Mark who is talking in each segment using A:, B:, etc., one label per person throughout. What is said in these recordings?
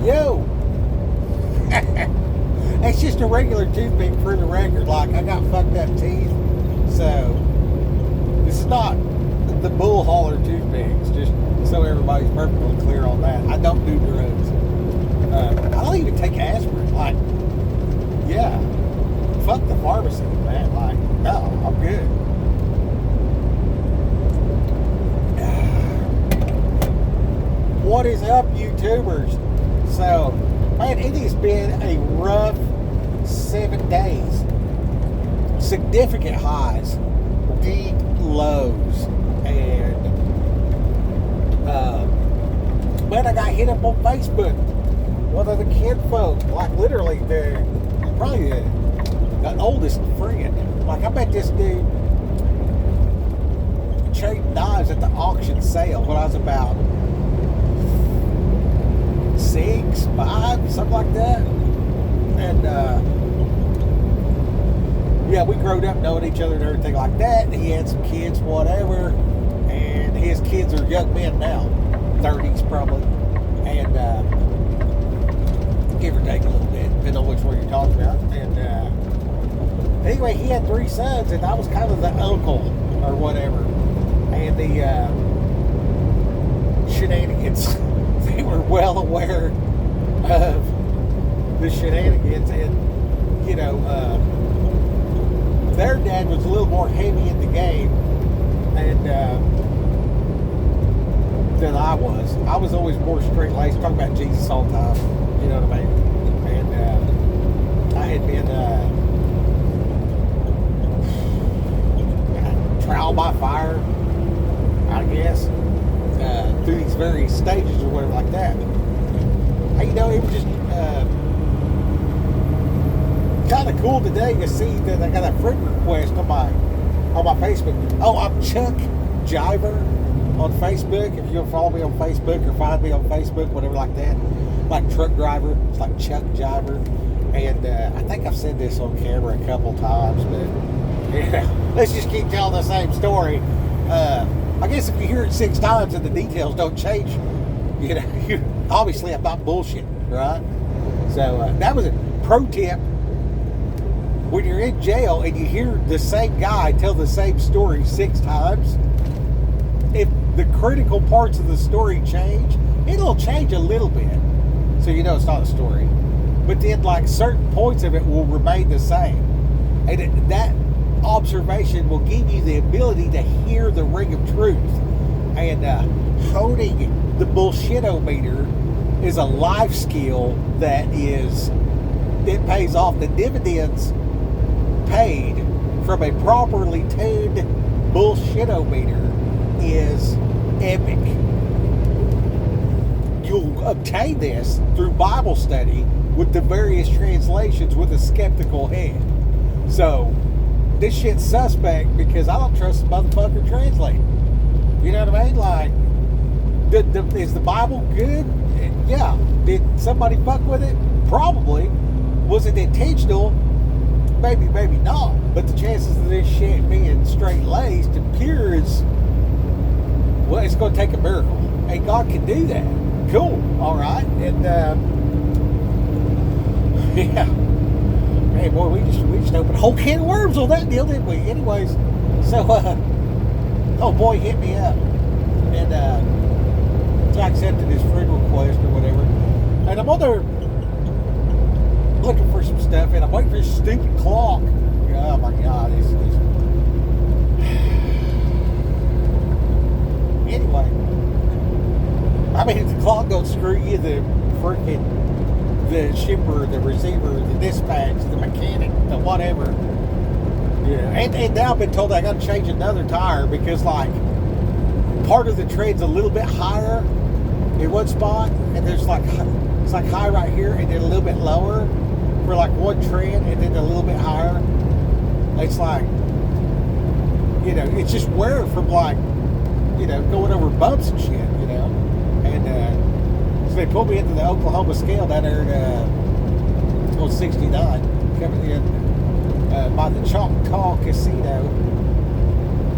A: Yo! It's just a regular toothpick for the record. Like, I got fucked up teeth, so this is not the bull hauler toothpicks, just so everybody's perfectly clear on that. I don't do drugs. I don't even take aspirin. Like, yeah, fuck the pharmacy, man. Like, no, I'm good. What is up, YouTubers? So, man, it has been a rough 7 days. Significant highs, deep lows, and man, I got hit up on Facebook. One of the kid folk, like literally probably the oldest friend. Like, I met this dude trading knives at the auction sale when I was about 6, 5, something like that. And yeah, we growed up knowing each other and everything like that. He had some kids, whatever, and his kids are young men now, 30s probably, and give or take a little bit, depending on which one you're talking about. And anyway, he had 3 sons, and I was kind of the uncle or whatever. And the shenanigans, they were well aware of the shenanigans, and you know, their dad was a little more heavy in the game, and than I was. I was always more straight-laced, talking about Jesus all the time, you know what I mean? And I had been trial by fire, I guess, through these various stages or whatever like that. You know, it was just kind of cool today to see that I got a friend request on my Facebook. Oh, I'm Chuck Jiver on Facebook. If you'll follow me on Facebook or find me on Facebook, whatever like that, like truck driver, it's like Chuck Jiver. And I think I've said this on camera a couple times, but yeah, let's just keep telling the same story. I guess if you hear it 6 times and the details don't change, you know, obviously I'm not bullshit, right? So that was a pro tip. When you're in jail and you hear the same guy tell the same story 6 times, if the critical parts of the story change, it'll change a little bit. So you know it's not a story. But then, like, certain points of it will remain the same. And that observation will give you the ability to hear the ring of truth. And honing the bullshit-o-meter is a life skill that it pays off. The dividends paid from a properly tuned bullshit-o-meter is epic. You'll obtain this through Bible study with the various translations with a skeptical head. So this shit's suspect because I don't trust the motherfucker translating. You know what I mean? Like, is the Bible good? Yeah. Did somebody fuck with it? Probably. Was it intentional? Maybe, maybe not. But the chances of this shit being straight-laced and pure is, well, it's going to take a miracle. And God can do that. Cool. All right. And, yeah. Man, boy, we just opened a whole can of worms on that deal, didn't we? Anyways, so, oh boy, hit me up. And, I accepted his friend request or whatever. And I'm on there looking for some stuff, and I'm waiting for this stupid clock. Oh my God, it's anyway. I mean, if the clock don't screw you, the shipper, the receiver, the dispatch, the mechanic, the whatever. Yeah. And now I've been told I got to change another tire because, like, part of the tread's a little bit higher in one spot, and there's like, it's like high right here, and then a little bit lower for like one tread, and then a little bit higher. It's like, you know, it's just wear from, like, you know, going over bumps and shit, you know. And so they pulled me into the Oklahoma scale down there on 69, coming in by the Choctaw Casino.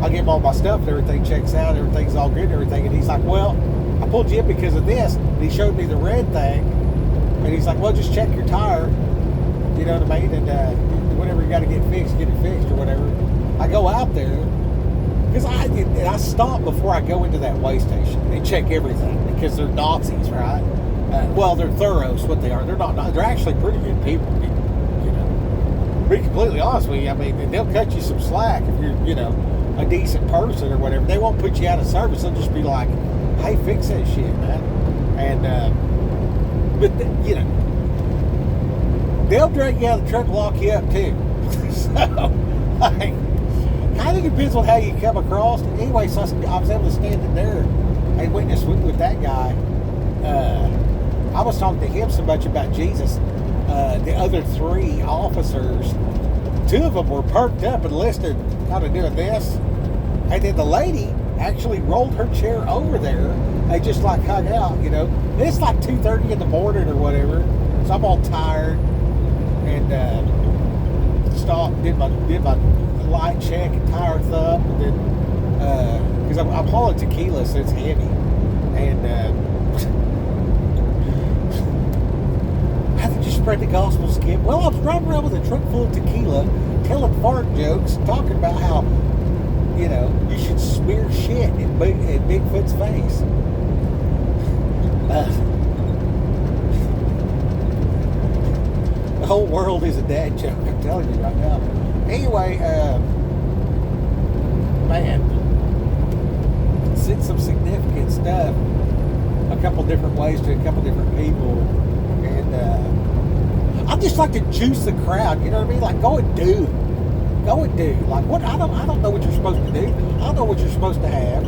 A: I give him all my stuff and everything checks out, everything's all good and everything. And he's like, well, I pulled you in because of this. And he showed me the red thing. And he's like, well, just check your tire. You know what I mean? And whatever you got to get fixed, get it fixed or whatever. I go out there because I stop before I go into that weigh station and check everything because they're Nazis, right? Well, they're thoroughs, what they are. They're not. They're actually pretty good people. You know, to be completely honest with you, I mean, they'll cut you some slack if you're, you know, a decent person or whatever. They won't put you out of service. They'll just be like, "Hey, fix that shit, man." And but you know, they'll drag you out of the truck and lock you up too. So, like, kind of depends on how you come across. Anyway, so I was able to stand in there and witness with that guy. I was talking to him so much about Jesus. The other 3 officers, 2 of them were perked up and listening, kind of doing this. And then the lady actually rolled her chair over there and just like hung out, you know. And it's like 2:30 in the morning or whatever. So I'm all tired and stopped, did my light check and tire thump, and then because I'm hauling tequila, so it's heavy. And how did you spread the gospel, Skip? Well, I was driving around with a truck full of tequila, telling fart jokes, talking about how, you know, you should smear shit in Bigfoot's face. The whole world is a dad joke, I'm telling you right now. Anyway, man, said some significant stuff a couple different ways to a couple different people. And I just like to juice the crowd, you know what I mean? Like, go and do. Like, what? I don't know what you're supposed to do. I don't know what you're supposed to have,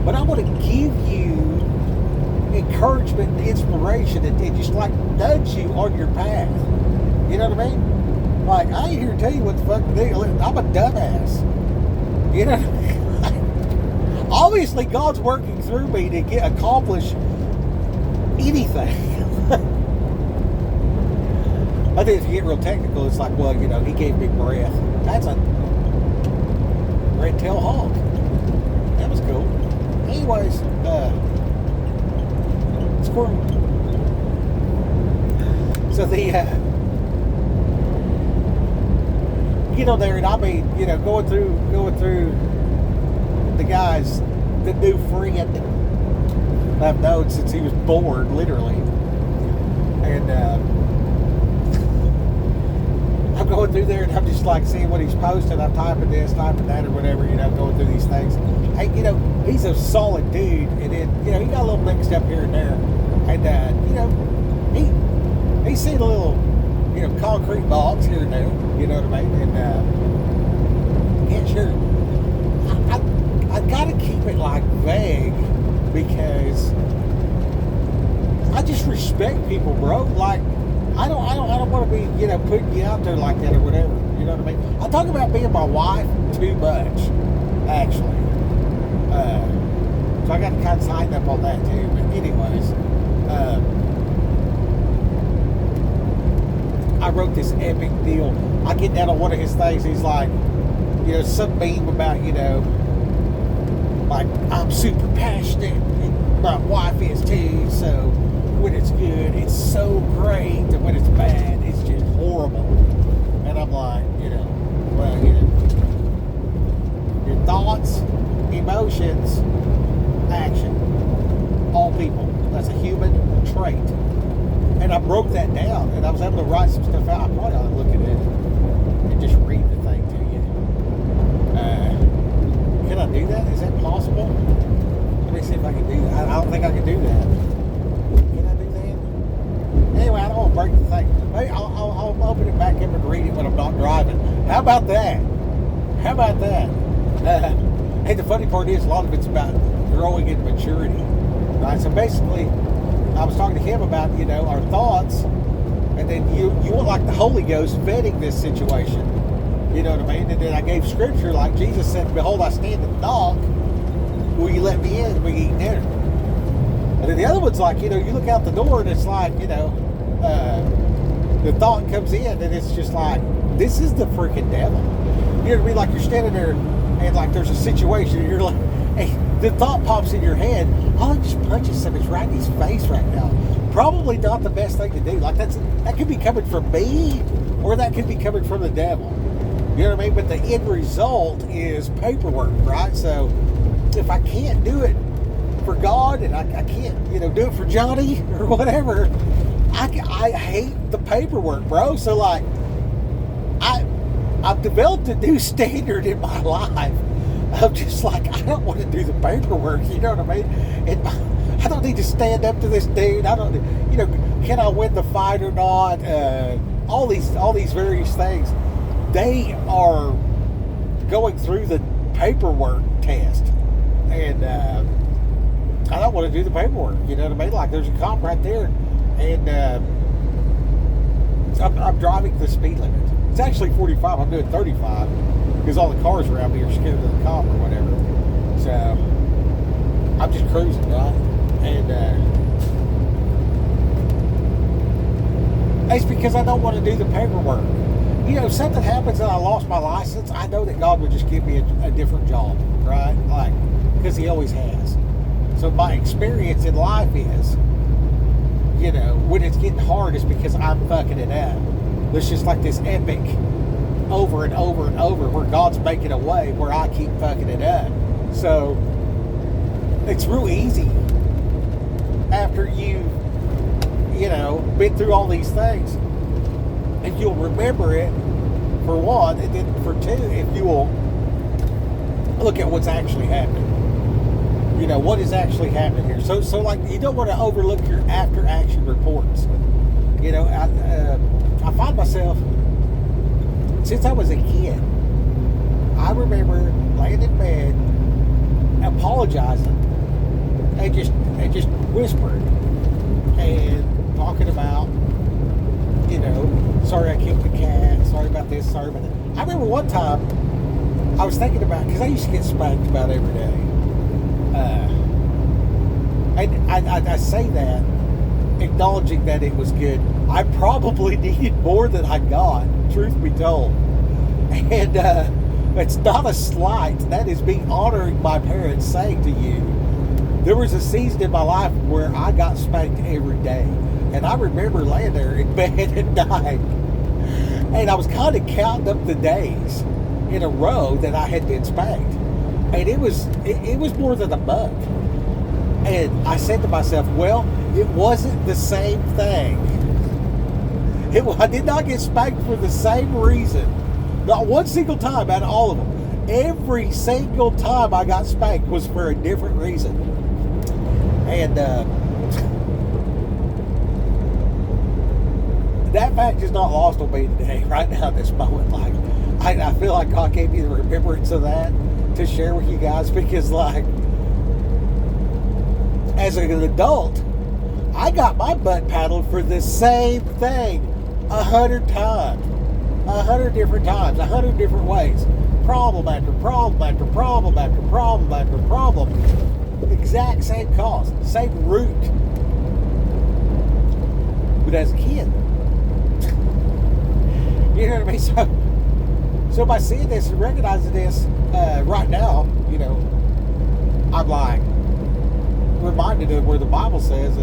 A: but I want to give you encouragement and inspiration and just like nudge you on your path. You know what I mean? Like, I ain't here to tell you what the fuck to do. I'm a dumbass. You know what I mean? Obviously, God's working through me to accomplish anything. I think if you get real technical, it's like, well, you know, he gave me breath. That's a red-tailed hawk. That was cool. Anyways, squirrel. So the get on there, and I mean, you know, going through the guys, the new friend I've known since he was born, literally, and I'm going through there and I'm just like seeing what he's posting. I'm typing this, typing that, or whatever, you know, going through these things. Hey, you know, he's a solid dude, and then, you know, he got a little mixed up here and there, and you know, he's seen a little, you know, concrete box here and there, you know what I mean? And yeah, sure, I gotta keep it like vague because I just respect people, bro. Like, I don't want to be, you know, putting you out there like that or whatever. You know what I mean? I talk about being my wife too much, actually. So I got to kind of tighten up on that too. But anyways, I wrote this epic deal. I get down on one of his things. He's like, you know, some meme about, you know, like, I'm super passionate. And my wife is too, so when it's good, it's so great, and when it's bad, it's just horrible. And I'm like, you know, well, you know, your thoughts, emotions, action, all people. That's a human trait. And I broke that down, and I was able to write some stuff out. I probably ought to look at it and just read the thing to you. Can I do that? Is that possible? Let me see if I can do that. I don't think I can do that. Anyway, I don't want to break the thing. Maybe I'll open it back up and read it when I'm not driving. How about that? Hey, the funny part is a lot of it's about growing in maturity, right? So basically, I was talking to him about, you know, our thoughts, and then you want like the Holy Ghost vetting this situation. You know what I mean? And then I gave scripture like Jesus said, "Behold, I stand and knock. Will you let me in? We eat dinner." And then the other one's like, you know, you look out the door and it's like, you know, the thought comes in and it's just like, this is the freaking devil. You know what I mean? Like you're standing there and like there's a situation and you're like, hey, the thought pops in your head, oh, just punch somebody right in his face right now. probably not the best thing to do. Like that could be coming from me, or that could be coming from the devil. You know what I mean? But the end result is paperwork, right? So if I can't do it for God, and I can't, do it for Johnny or whatever, I hate the paperwork, bro. So like, I've developed a new standard in my life of just like, I don't want to do the paperwork, you know what I mean? And I don't need to stand up to this dude. I don't, can I win the fight or not? All these various things, they are going through the paperwork test, and I don't want to do the paperwork. You know what I mean? Like, there's a cop right there, and I'm driving the speed limit. It's actually 45. I'm doing 35 because all the cars around me are scared of the cop or whatever. So I'm just cruising, right? And it's because I don't want to do the paperwork. If something happens and I lost my license, I know that God would just give me a different job, right? Like, because He always has. So my experience in life is, when it's getting hard, it's because I'm fucking it up. There's just like this epic over and over and over where God's making a way where I keep fucking it up. So it's real easy after you've, been through all these things, if you'll remember it, for one, and then for two, if you will look at what's actually happening. What is actually happening here. So like, you don't want to overlook your after action reports. I find myself, since I was a kid, I remember laying in bed, apologizing, and just whispering and talking about, sorry I killed the cat, sorry about this, sorry about that. I remember one time I was thinking about, because I used to get spanked about every day. I say that acknowledging that it was good. I probably needed more than I got, truth be told. And it's not a slight. That is me honoring my parents, saying to you, there was a season in my life where I got spanked every day. And I remember laying there in bed at night, and I was kind of counting up the days in a row that I had been spanked. And it was more than a month. And I said to myself, well, it wasn't the same thing. I did not get spanked for the same reason. Not one single time out of all of them. Every single time I got spanked was for a different reason. And that fact is not lost on me today, right now at this moment. Like, I feel like God gave me the remembrance of that to share with you guys, because like, as an adult, I got my butt paddled for the same thing 100 times, 100 different times, 100 different ways, problem after problem after problem after problem after problem, exact same cause, same root. But as a kid, you know what I mean? So by seeing this and recognizing this right now, I'm like reminded of where the Bible says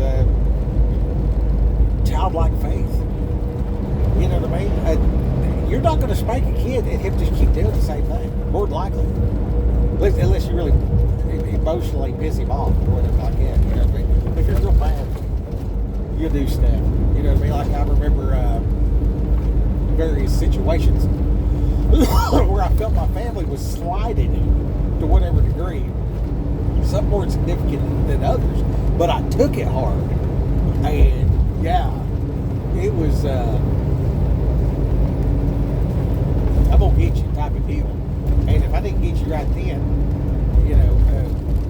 A: childlike faith. You know what I mean? You're not going to spank a kid and him just keep doing the same thing, more than likely, unless you really emotionally piss him off or whatever like that. You know what I mean? If you're real mad, you'll do stuff. You know what I mean? Like, I remember various situations where I felt my family was slighted to whatever degree. Some more significant than others, but I took it hard. And yeah, it was I'm gonna get you type of deal. And if I didn't get you right then,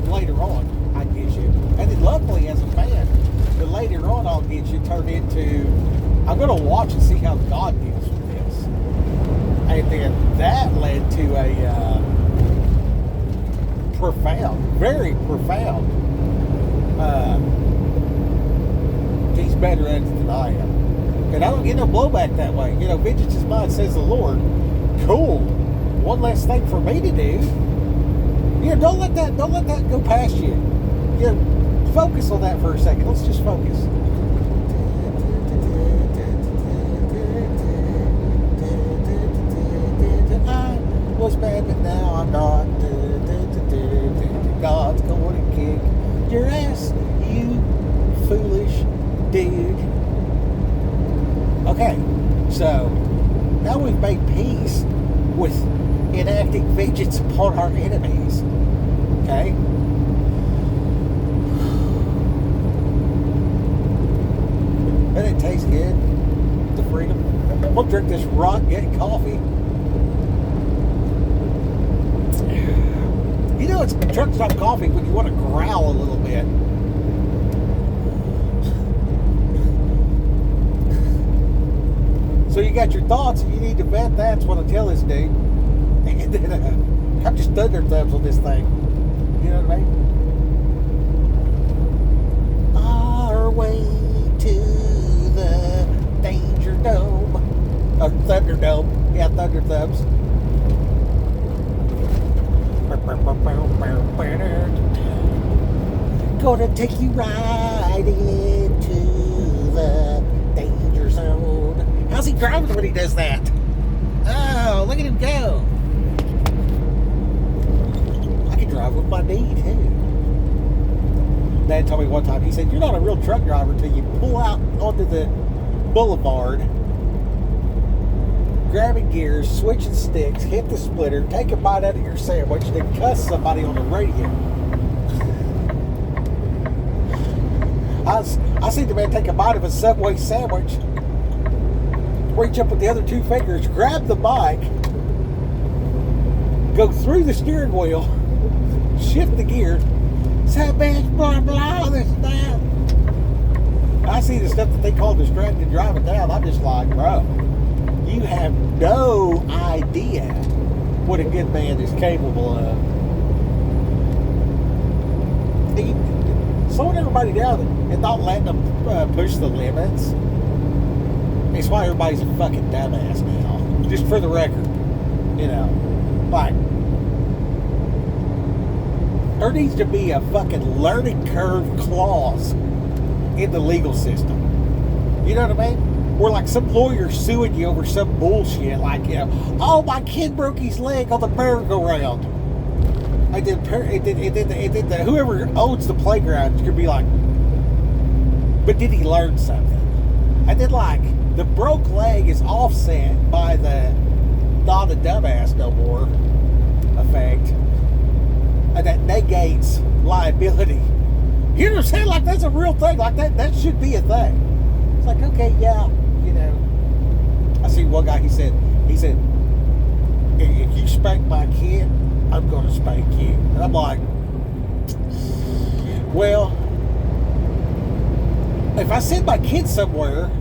A: later on I'd get you. And then luckily, as a fan, the later on I'll get you turned into, I'm gonna watch and see how God deals with this. And then that led to a profound, very profound, he's better at it than I am. And I don't get no blowback that way. Vengeance is mine, says the Lord. Cool. One less thing for me to do. Don't let that go past you. Focus on that for a second. Let's just focus. dude. Okay, so now we've made peace with enacting vengeance upon our enemies. Okay? But it tastes good. The freedom. We'll drink this rock get coffee. You know, it's truck stop coffee when you want to growl a little bit. So you got your thoughts, and you need to vent. That's what I tell this dude. And then I'm just thunder thumbs on this thing. You know what I mean? Our way to the Danger Dome. Or Thunderdome. Yeah, thunder thumbs. Gonna take you right into the danger zone. How's he driving when he does that? Oh, look at him go. I can drive with my knee too. Dad told me one time, he said, you're not a real truck driver until you pull out onto the boulevard, grabbing gears, switching sticks, hit the splitter, take a bite out of your sandwich, then cuss somebody on the radio. I seen the man take a bite of a Subway sandwich, reach up with the other two fingers, grab the mic, go through the steering wheel, shift the gear, say, bitch, blah, blah, this and that. I see the stuff that they call distracted driving down. I'm just like, bro, you have no idea what a good man is capable of. Slowing everybody down and not letting them push the limits. It's why everybody's a fucking dumbass now. Just for the record. You know. Like, there needs to be a fucking learning curve clause in the legal system. You know what I mean? Where like some lawyer suing you over some bullshit, like, you know, oh, my kid broke his leg on the merry-go-round. And then whoever owns the playground could be like, but did he learn something? And then like the broke leg is offset by the not a dumbass no more effect, and that negates liability. You know what I'm saying? Like that's a real thing. Like that should be a thing. It's like, okay, yeah, you know. I see one guy. He said, if you spank my kid, I'm going to spank you. And I'm like, well, if I send my kid somewhere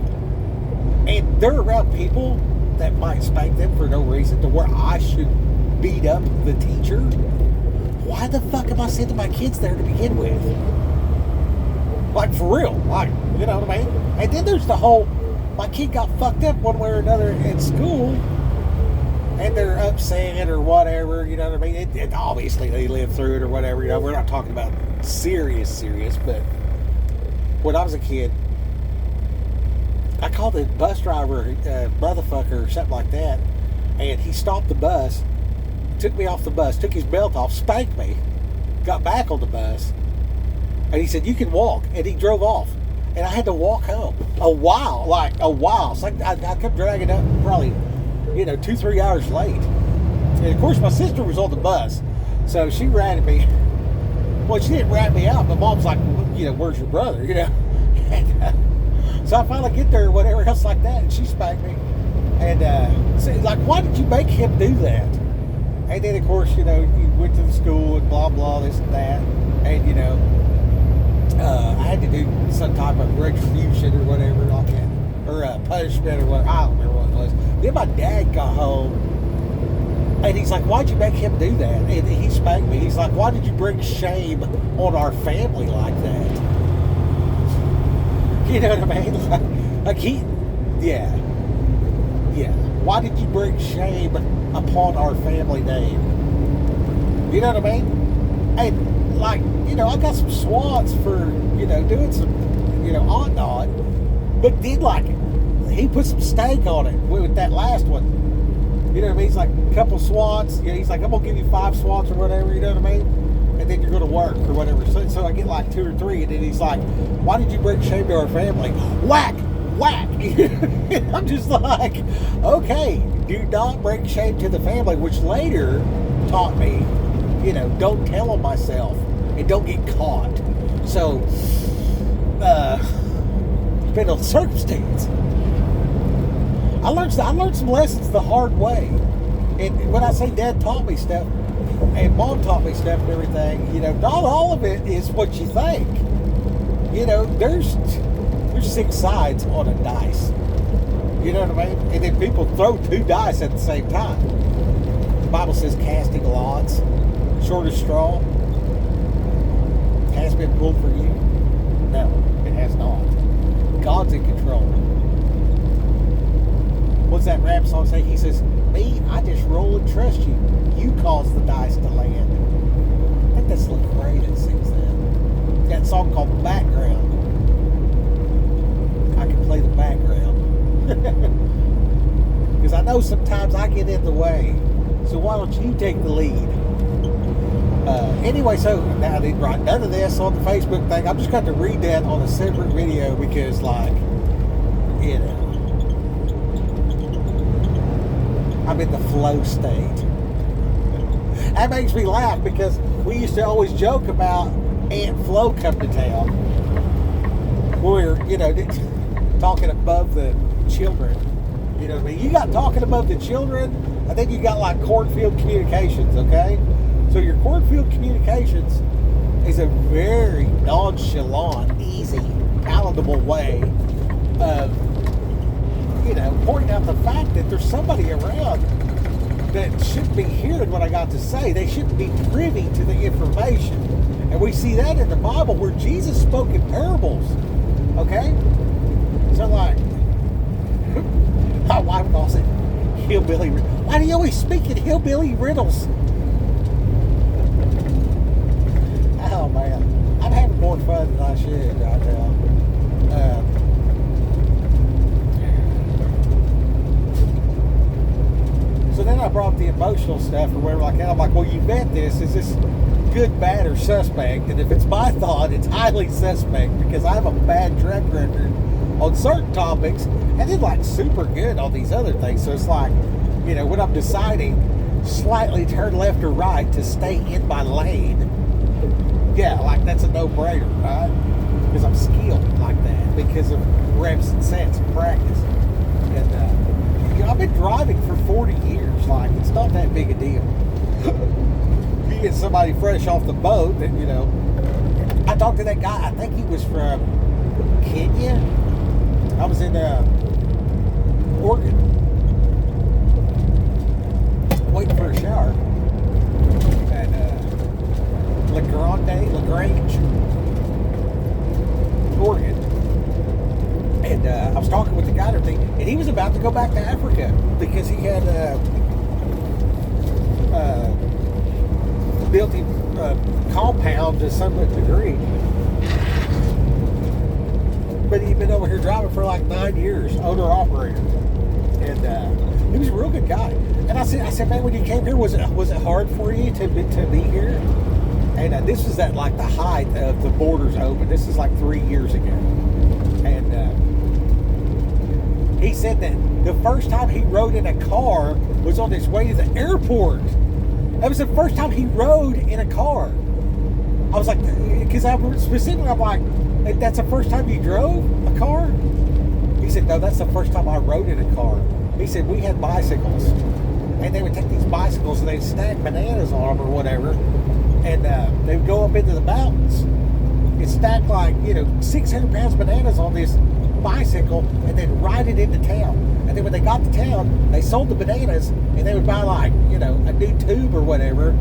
A: and they're around people that might spank them for no reason to where I should beat up the teacher, why the fuck am I sending my kids there to begin with? Like, for real. Like, you know what I mean? And then there's the whole, my kid got fucked up one way or another in school, and they're upset or whatever, you know what I mean? It obviously they lived through it or whatever, you know, we're not talking about serious, but when I was a kid, I called the bus driver motherfucker or something like that, and he stopped the bus, took me off the bus, took his belt off, spanked me, got back on the bus, and he said, you can walk, and he drove off, and I had to walk home a while. So I kept dragging up probably, 2-3 hours late. And of course my sister was on the bus, so she ratted me. Well, she didn't rat me out, but Mom's like, where's your brother, And, so I finally get there or whatever else like that, and she spanked me. And so like, why did you make him do that? And then of course, you went to the school and blah blah this and that, and I had to do some type of retribution or whatever like that, or punishment or whatever. I don't remember what it was. Then my dad got home, and he's like, why'd you make him do that? And he spanked me. He's like, why did you bring shame on our family like that? You know what I mean? Why did you bring shame upon our family name? You know what I mean? And like, I got some swats for, doing some, odd, but then like, he put some steak on it with that last one. You know what I mean? He's like, a couple swats. He's like, I'm going to give you 5 swats or whatever, you know what I mean? and then you're going to work or whatever. So I get like 2 or 3, and then he's like, why did you bring shame to our family? Whack! Whack! I'm just like, okay, do not bring shame to the family, which later taught me, don't tell on myself and don't get caught. So, depending on circumstance. I learned some lessons the hard way. And when I say Dad taught me stuff and Mom taught me stuff and everything, not all of it is what you think. There's 6 sides on a dice. You know what I mean? And then people throw 2 dice at the same time. The Bible says casting lots, shortest straw. Has been pulled for you? No, it has not. God's in control. What's that rap song say? He says, me, I just roll and trust you. You cause the dice to land. I think that's Lecrae that sings that. That song called Background. I can play the background. Because I know sometimes I get in the way. So why don't you take the lead? Anyway, so now I didn't write none of this on the Facebook thing. I'm just going to read that on a separate video because, I'm in the flow state. That makes me laugh because we used to always joke about Aunt Flo come to town. We're, talking above the children. You know what I mean? You got talking above the children, and then you got like cornfield communications, okay? So your cornfield communications is a very nonchalant, easy, palatable way of, pointing out the fact that there's somebody around that shouldn't be hearing what I got to say. They shouldn't be privy to the information. And we see that in the Bible where Jesus spoke in parables, okay? So my wife calls it hillbilly. Why do you always speak in hillbilly riddles? Oh man, I'm having more fun than I should right now. So then I brought the emotional stuff or whatever like that. I'm like, well, you vet this. Is this good, bad, or suspect? And if it's my thought, it's highly suspect because I have a bad track record on certain topics and then super good on these other things. So it's like, when I'm deciding slightly turn left or right to stay in my lane, that's a no-brainer, right? Because I'm skilled like that because of reps and sets and practice. And I've been driving for 40 years. It's not that big a deal. You get somebody fresh off the boat, and I talked to that guy. I think he was from Kenya. I was in Oregon, waiting for a shower at LaGrange, Oregon. And I was talking with the guy and everything, and he was about to go back to Africa because he had built a compound to some degree. But he'd been over here driving for 9 years, owner-operator. And he was a real good guy. And I said, man, when you came here, was it hard for you to be here? And this was at the height of the borders open. This is 3 years ago. And he said that the first time he rode in a car was on his way to the airport. That was the first time he rode in a car. I was like, because I'm like, that's the first time you drove a car? He said, no, that's the first time I rode in a car. He said, we had bicycles. And they would take these bicycles and they'd stack bananas on them or whatever. And they would go up into the mountains and stack 600 pounds of bananas on this bicycle and then ride it into town. And then when they got to town, they sold the bananas and they would buy a new tube or whatever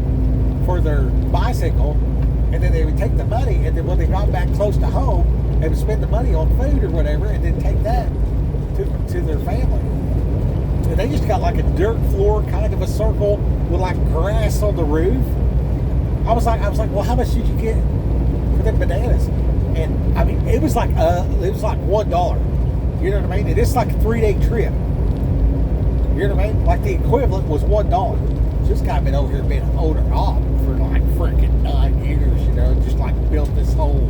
A: for their bicycle. And then they would take the money, and then when they got back close to home, they would spend the money on food or whatever, and then take that to their family. And they just got a dirt floor, kind of a circle with grass on the roof. I was like, well, how much did you get for them bananas? And I mean, it was $1. You know what I mean? And it's a 3-day trip. You know what I mean? The equivalent was $1. So this guy been over here being an owner op for freaking 9 years, you know, just like built this whole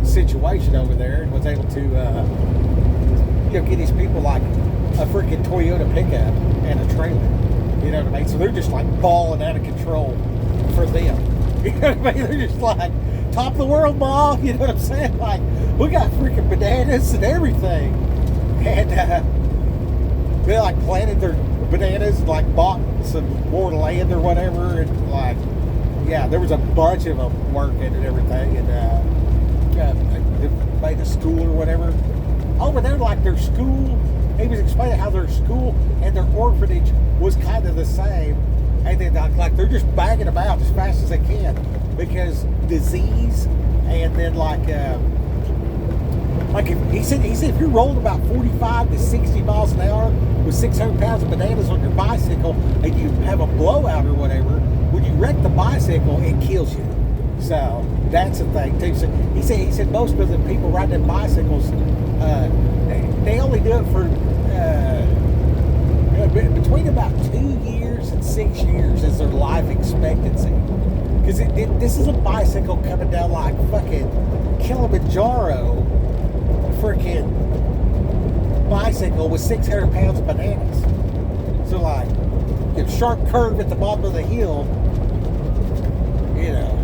A: situation over there and was able to, get these people like a freaking Toyota pickup and a trailer. You know what I mean? So they're just like balling out of control for them. You know what I mean? They're just like, top of the world, Ma. You know what I'm saying? Like, we got freaking bananas and everything. And they like planted their bananas and like bought some more land or whatever. And like, yeah, there was a bunch of them working and everything. And they made a school or whatever. Over there, like their school, he was explaining how their school and their orphanage was kind of the same. And then like they're just bagging them out as fast as they can because disease and then like if he said if you're rolling about 45 to 60 miles an hour with 600 pounds of bananas on your bicycle and you have a blowout or whatever, when you wreck the bicycle, it kills you. So that's the thing too. So he said most of the people riding them bicycles, they only do it for between about 2 years and 6 years is their life expectancy. Because this is a bicycle coming down like fucking Kilimanjaro, freaking bicycle with 600 pounds of bananas. So like, sharp curve at the bottom of the hill, you know,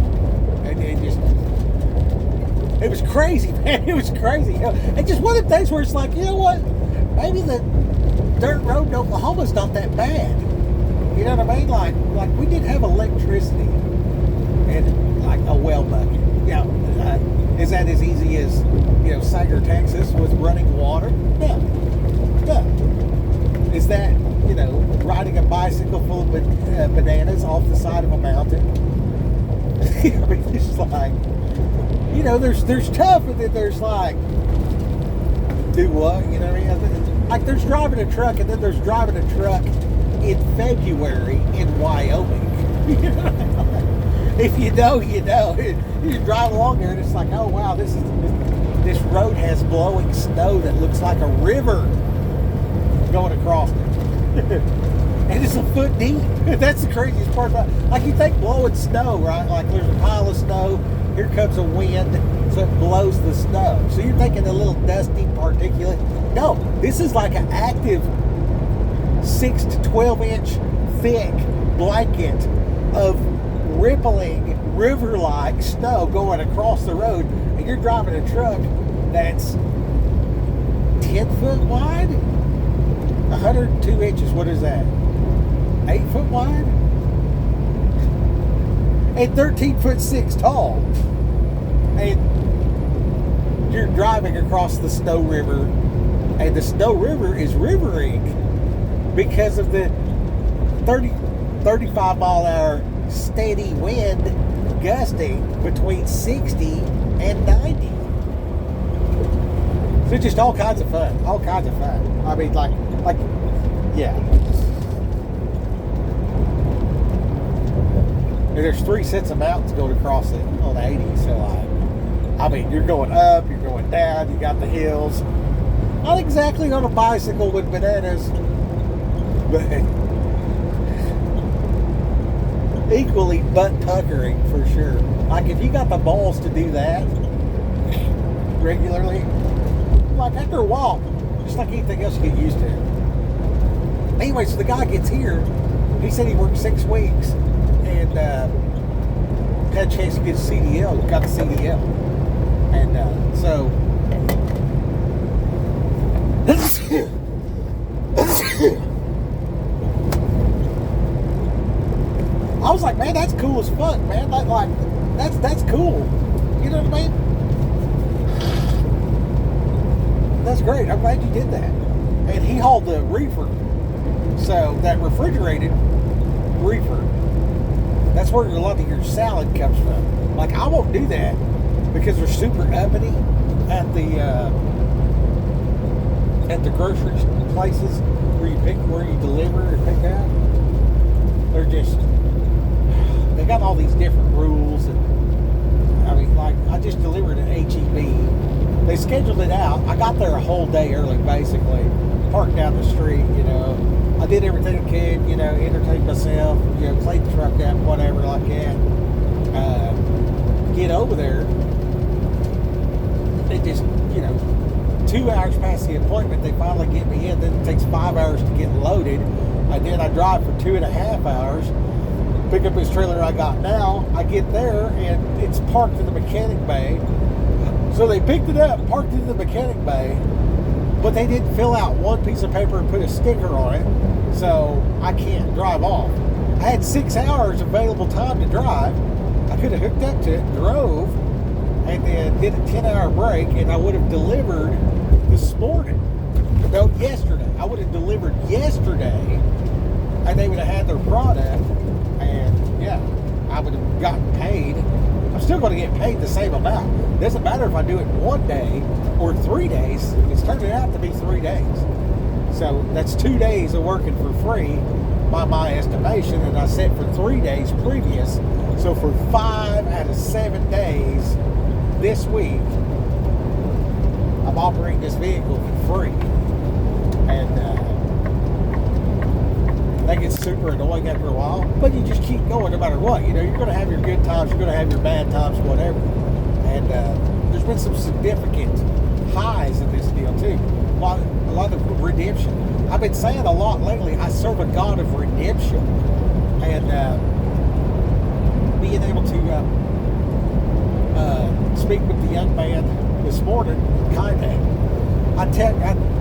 A: and it was crazy, man. It was crazy. You know? And just one of the things where it's like, you know what? Maybe the dirt road in Oklahoma's not that bad. You know what I mean? Like we did have electricity and like a well bucket. Yeah. Is that as easy as, Sanger, Texas with running water? No. Is that, riding a bicycle full of bananas off the side of a mountain? I mean, it's like, there's tough, and then there's like, do what? You know what I mean? Like there's driving a truck, and then there's driving a truck in February in Wyoming. If you know, you know. You drive along there, and it's like, oh wow, this road has blowing snow that looks like a river going across it. And it's a foot deep. That's the craziest part about it. Like you think blowing snow, right? Like there's a pile of snow, here comes a wind, so it blows the snow. So you're thinking a little dusty particulate. No, this is like an active 6 to 12 inch thick blanket of rippling river-like snow going across the road, and you're driving a truck that's 10 foot wide, 102 inches. What is that? 8 foot wide, and 13'6" tall, and you're driving across the Snow River, and the Snow River is rivering because of the 35 mile an hour steady wind gusting between 60 and 90. So just all kinds of fun. I mean, like, yeah. And there's 3 sets of mountains going across it on the 80. So, like, I mean, you're going up, you're going down, you got the hills. Not exactly on a bicycle with bananas, but equally butt-puckering for sure. Like, if you got the balls to do that regularly, like after a while, just like anything else, you get used to it. Anyway, so the guy gets here. He said he worked 6 weeks and had a chance to get a CDL. Got the CDL. And so I was like, man, that's cool as fuck, man. That's cool. You know what I mean? That's great. I'm glad you did that. And he hauled the reefer. So that refrigerated reefer, that's where a lot of your salad comes from. Like, I won't do that because they're super uppity at the grocery places where you deliver and pick up. They got all these different rules, and I mean, like, I just delivered an HEB They scheduled it out. I got there a whole day early, basically. Parked down the street, I did everything I could, entertained myself, cleaned the truck up, whatever like that. Get over there. It just, 2 hours past the appointment, they finally get me in. Then it takes 5 hours to get loaded. And then I drive for 2.5 hours. Pick up this trailer I got now. I get there and it's parked in the mechanic bay. So they picked it up, parked it in the mechanic bay, but they didn't fill out one piece of paper and put a sticker on it. So I can't drive off. I had 6 hours available time to drive. I could have hooked up to it, drove, and then did a 10-hour break, and I would have delivered this morning. No, yesterday. I would have delivered yesterday, and they would have had their product, and yeah, I would have gotten paid. I'm still going to get paid the same amount. Doesn't matter if I do it 1 day or 3 days. It's turning out to be 3 days. So that's 2 days of working for free by my estimation, and I set for 3 days previous. So for 5 out of 7 days this week, I'm operating this vehicle for free. And that gets super annoying after a while, but you just keep going no matter what. You're going to have your good times, you're going to have your bad times, whatever. And there's been some significant highs in this deal too. A lot of redemption. I've been saying a lot lately, I serve a God of redemption. And being able to speak with the young man this morning, kind of. I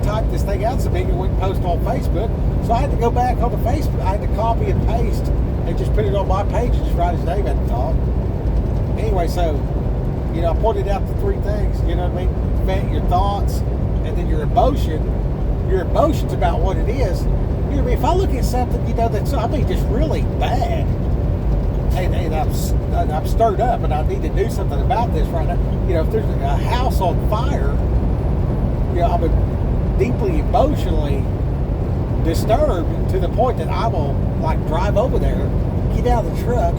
A: typed this thing out so big it wouldn't post on Facebook, so I had to go back on the Facebook. I had to copy and paste and just put it on my page and just write his name at the top. Anyway, so I pointed out the 3 things. You know what I mean? Vent your thoughts, and then your emotion. Your emotion's about what it is. If I look at something that's just really bad, and I'm stirred up, and I need to do something about this right now. If there's a house on fire. I'm deeply emotionally disturbed to the point that I will drive over there, get out of the truck,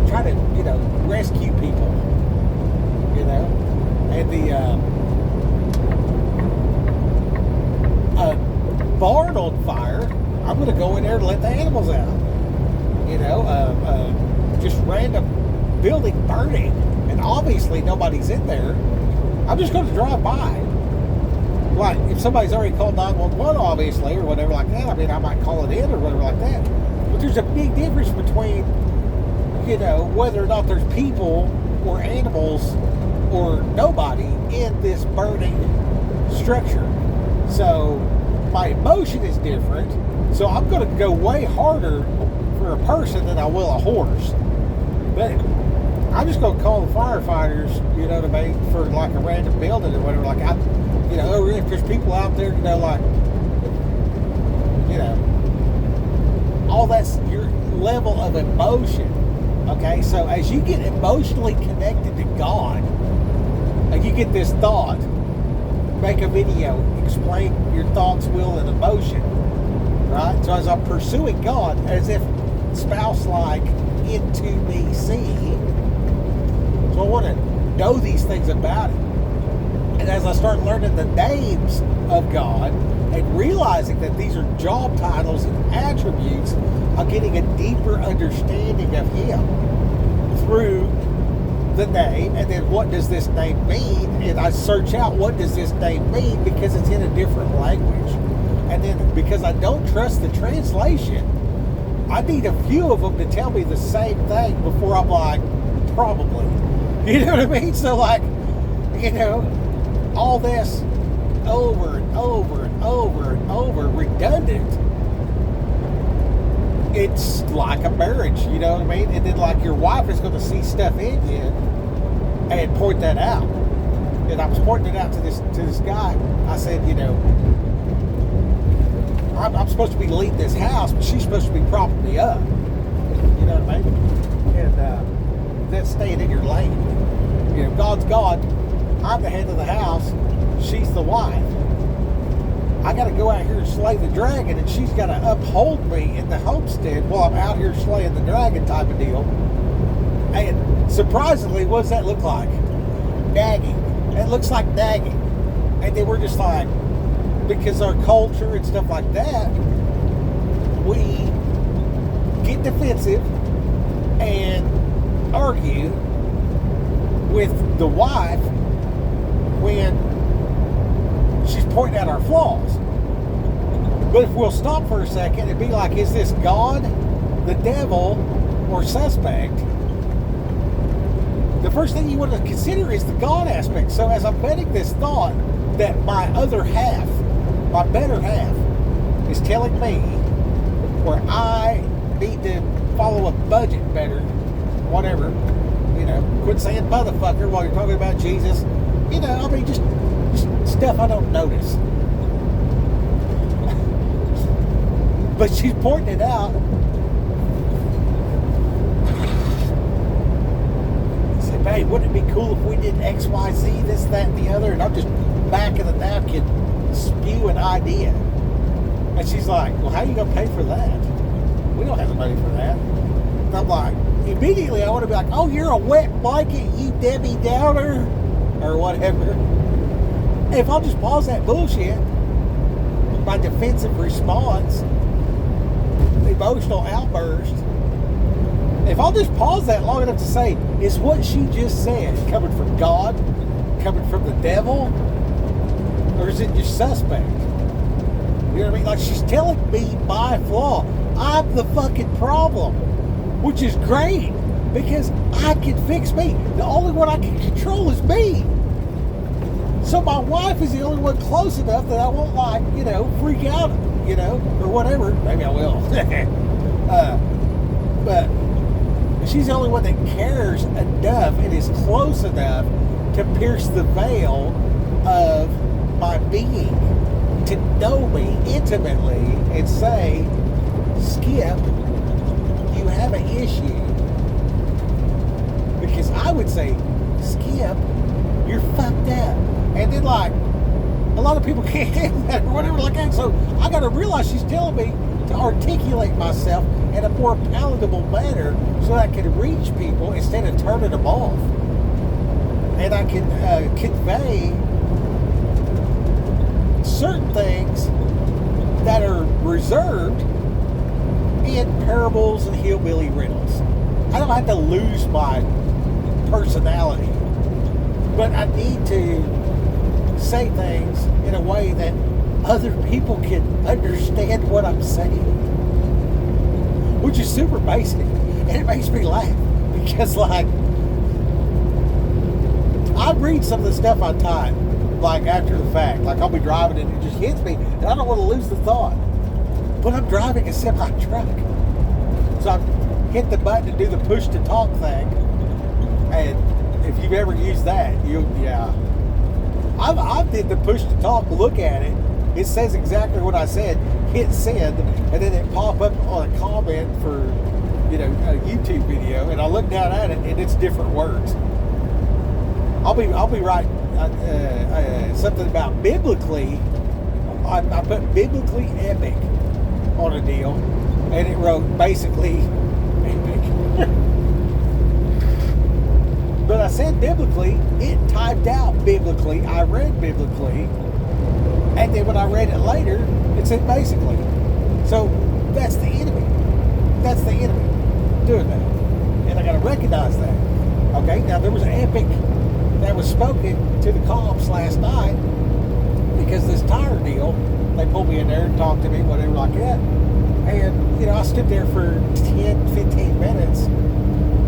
A: try to rescue people. And the barn on fire, I'm going to go in there and let the animals out. Just random building burning, and obviously nobody's in there. I'm just going to drive by. Like, if somebody's already called 911, obviously, or whatever like that, I might call it in or whatever like that. But there's a big difference between, whether or not there's people or animals or nobody in this burning structure. So my emotion is different. So I'm going to go way harder for a person than I will a horse. But I'm just going to call the firefighters, for a random building or whatever. If there's people out there, all that's your level of emotion. Okay, so as you get emotionally connected to God, and you get this thought, make a video, explain your thoughts, will, and emotion, right? So as I'm pursuing God, as if spouse-like, into me, see. So I want to know these things about Him. And as I start learning the names of God and realizing that these are job titles and attributes, I'm getting a deeper understanding of Him through the name. And then what does this name mean? And I search out what does this name mean because it's in a different language. And then because I don't trust the translation, I need a few of them to tell me the same thing before I'm like, probably. You know what I mean? So all this over and over and over and over, redundant. It's like a marriage, you know what I mean? And then your wife is going to see stuff in you and point that out. And I was pointing it out to this guy. I said, I'm supposed to be leading this house, but she's supposed to be propping me up. You know what I mean? And that's staying in your lane. God's God. I'm the head of the house. She's the wife. I got to go out here and slay the dragon, and she's got to uphold me in the homestead while I'm out here slaying the dragon type of deal. And surprisingly, what does that look like? Nagging. It looks like nagging. And then we're just like, because our culture and stuff like that, we get defensive and argue with the wife when she's pointing out our flaws. But if we'll stop for a second and be like, is this God, the devil, or suspect? The first thing you want to consider is the God aspect. So as I'm vetting this thought that my other half, my better half, is telling me where I need to follow a budget better, whatever, quit saying motherfucker while you're talking about Jesus, just stuff I don't notice. But she's pointing it out. I say, babe, wouldn't it be cool if we did X, Y, Z, this, that, and the other? And I'm just back of the napkin spew an idea. And she's like, well, how are you going to pay for that? We don't have the money for that. And I'm like, immediately I want to be like, oh, you're a wet blanket, you Debbie Downer, or whatever. If I'll just pause that bullshit, my defensive response, emotional outburst, if I'll just pause that long enough to say, is what she just said coming from God, coming from the devil, or is it just suspect? You know what I mean? Like, she's telling me my flaw. I'm the fucking problem, which is great because I can fix me. The only one I can control is me. So my wife is the only one close enough that I won't, freak out, or whatever. Maybe I will. But she's the only one that cares enough and is close enough to pierce the veil of my being, to know me intimately and say, Skip, you have an issue. Because I would say, Skip, you're fucked up. And then, a lot of people can't handle that or whatever like that. So I got to realize she's telling me to articulate myself in a more palatable manner so that I can reach people instead of turning them off. And I can convey certain things that are reserved in parables and hillbilly riddles. I don't have to lose my personality, but I need to say things in a way that other people can understand what I'm saying, which is super basic, and it makes me laugh because I read some of the stuff I type after the fact. I'll be driving and it just hits me and I don't want to lose the thought, but I'm driving a semi-truck, so I hit the button to do the push to talk thing. And if you've ever used that, I did the push to talk, look at it, it says exactly what I said, hit send, and then it pop up on a comment for a YouTube video, and I look down at it and it's different words. I'll be writing something about biblically. I put biblically epic on a deal, and it wrote basically epic. But I said biblically, it typed out biblically, I read biblically, and then when I read it later, it said basically. So that's the enemy. That's the enemy doing that. And I got to recognize that. Okay, now there was an epic that was spoken to the cops last night because this tire deal, they pulled me in there and talked to me, whatever like that. And, I stood there for 10, 15 minutes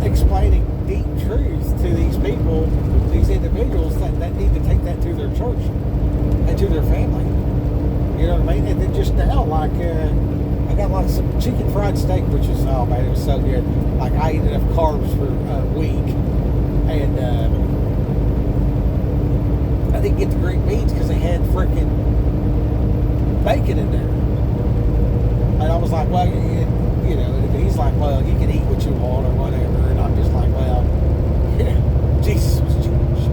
A: explaining deep truth to these people, these individuals that need to take that to their church and to their family. You know what I mean? And then just now, I got some chicken fried steak, which is, oh man, it was so good. I ate enough carbs for a week. And I didn't get the green beans because they had freaking bacon in there. And I was like, well, and he's like, well, you can eat what you want or whatever. And I'm just like, well, Jesus was Jewish.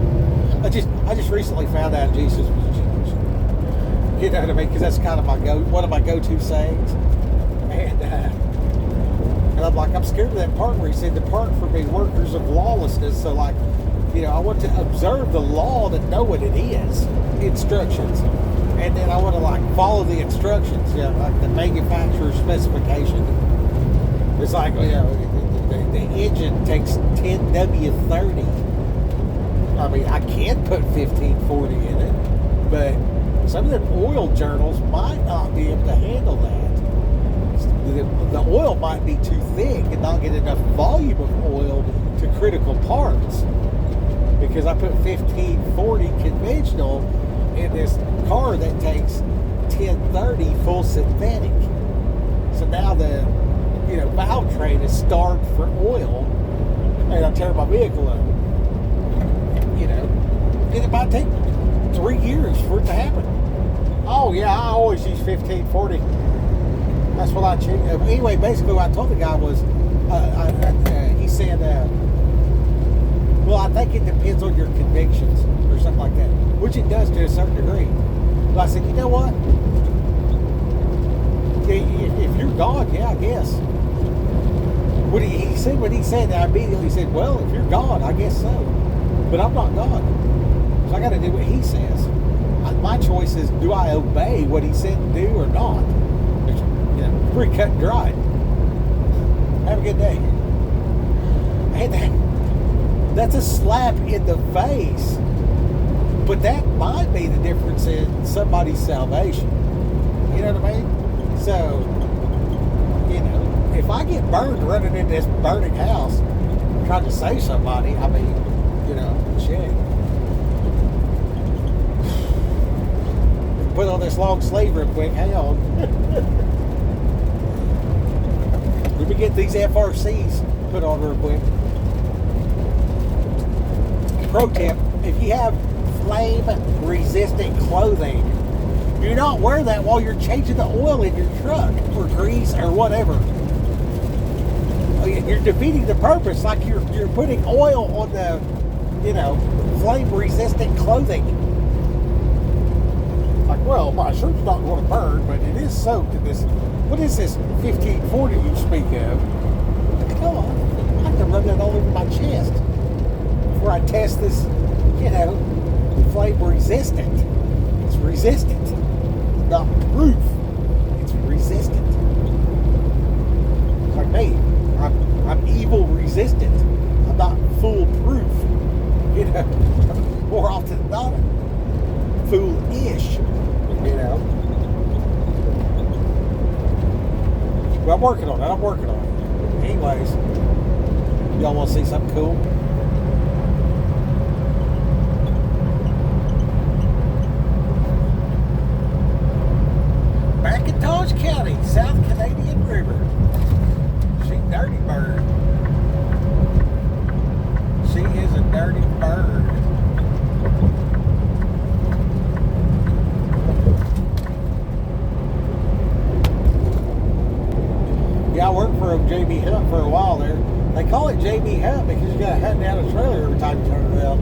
A: I just recently found out Jesus was Jewish. You know what I mean? Because that's kind of one of my go-to sayings. And I'm like, I'm scared of that part where he said, depart from me, workers of lawlessness. So I want to observe the law to know what it is. instructions, and then I want to like follow the instructions, like the manufacturer's specification. It's like, the engine takes 10W30. I mean, I can put 1540 in it, but some of them oil journals might not be able to handle that. The oil might be too thick and not get enough volume of oil to critical parts, because I put 1540 conventional in this car that takes 1030 full synthetic. So now the valve train is starved for oil, and I tear my vehicle up. And it might take 3 years for it to happen. Oh yeah, I always use 1540. That's what I check. Anyway, basically what I told the guy was, he said, well, I think it depends on your convictions or something like that, which it does to a certain degree. But I said, you know what? If you're God, yeah, I guess. When he said that, I immediately said, well, if you're God, I guess so. But I'm not God. So I got to do what he says. My choice is, do I obey what he said to do or not? It's, pretty cut and dry. Have a good day. And that's a slap in the face. But that might be the difference in somebody's salvation. You know what I mean? So, if I get burned running into this burning house, trying to save somebody, I mean, shit. Put on this long sleeve real quick. Hang on. Let me get these FRCs put on real quick. Pro tip, if you have flame-resistant clothing, do not wear that while you're changing the oil in your truck or grease or whatever. You're defeating the purpose, like you're putting oil on the, flame-resistant clothing. Like, well, my shirt's not going to burn, but it is soaked in this. What is this 1540 you speak of? Oh, I have to rub that all over my chest before I test this, flame-resistant. It's resistant. Not proof. It's resistant. It's like me. I'm evil resistant. I'm not foolproof. More often than not, foolish. Well, I'm working on it. Anyways, y'all want to see something cool? Macintosh County, South Canadian River. She dirty bird. She is a dirty bird. Yeah, I worked for JB Hunt for a while there. They call it JB Hunt because you got to hunt down a trailer every time you turn it out.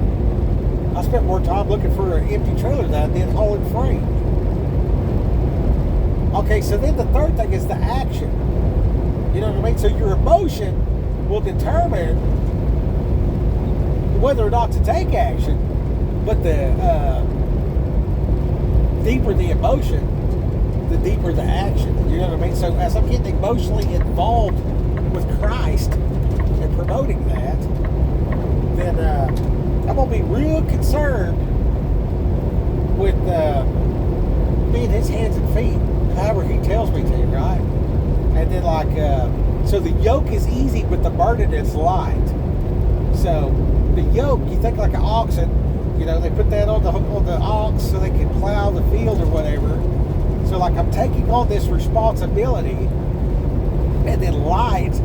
A: I spent more time looking for an empty trailer than I did hauling freight. Okay, so then the third thing is the action. You know what I mean? So your emotion will determine whether or not to take action. But the deeper the emotion, the deeper the action. You know what I mean? So as I'm getting emotionally involved with Christ and promoting that, then I'm going to be real concerned with being his hands and feet, however he tells me to, right? And then so the yoke is easy, but the burden is light. So the yoke, you think like an oxen, they put that on the ox so they can plow the field or whatever. So like I'm taking on this responsibility, and then light,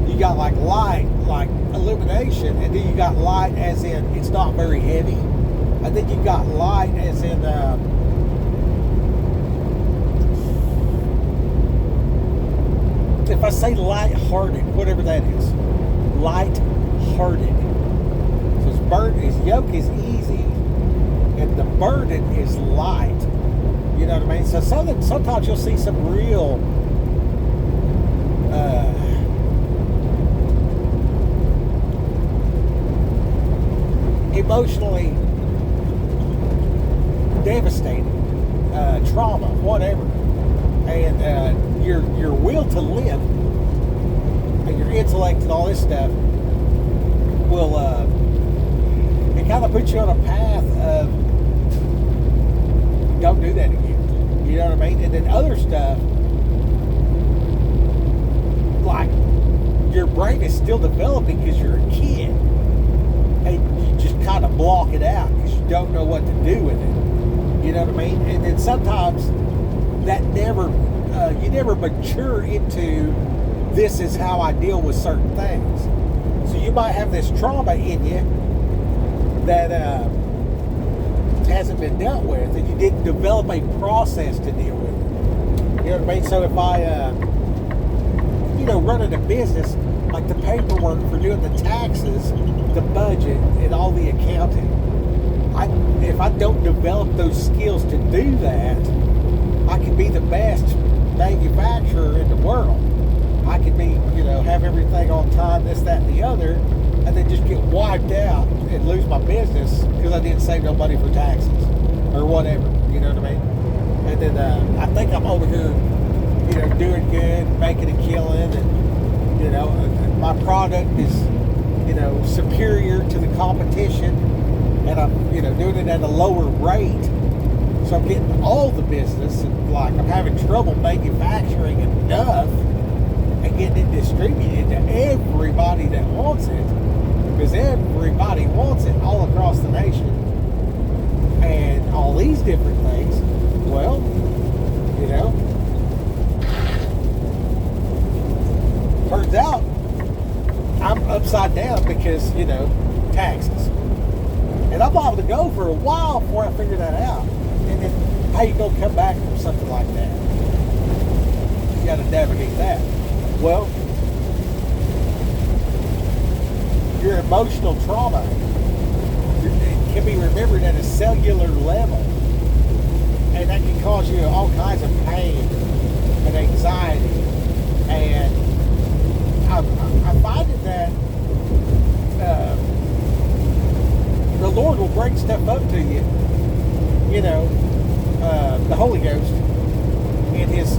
A: you got like light, like illumination, and then you got light as in it's not very heavy, and then you got light as in if I say light-hearted, whatever that is, light-hearted. So his yoke is easy, and the burden is light. You know what I mean? So sometimes you'll see some real emotionally devastating, trauma, whatever, and your will to live and your intellect and all this stuff will it kind of puts you on a path of don't do that again. You know what I mean? And then other stuff, like your brain is still developing because you're a kid, and you just kind of block it out because you don't know what to do with it. You know what I mean? And then sometimes that you never mature into this is how I deal with certain things. So you might have this trauma in you that hasn't been dealt with, and you didn't develop a process to deal with it. You know what I mean? So if I, running a business, like the paperwork for doing the taxes, the budget, and all the accounting, if I don't develop those skills to do that, I can be the best manufacturer in the world. I could be, have everything on time, this, that, and the other, and then just get wiped out and lose my business because I didn't save no money for taxes or whatever. You know what I mean? And then I think I'm over here, doing good, making a killing, and my product is, superior to the competition, and I'm, doing it at a lower rate. So I'm getting all the business, and I'm having trouble manufacturing enough and getting it distributed to everybody that wants it, because everybody wants it all across the nation, and all these different things. Well, turns out I'm upside down because, taxes. And I'm able to go for a while before I figure that out. And then how you gonna come back from something like that? You gotta navigate that. Well, your emotional trauma can be remembered at a cellular level, and that can cause you all kinds of pain and anxiety. And I find it that the Lord will bring stuff up to you, the Holy Ghost in His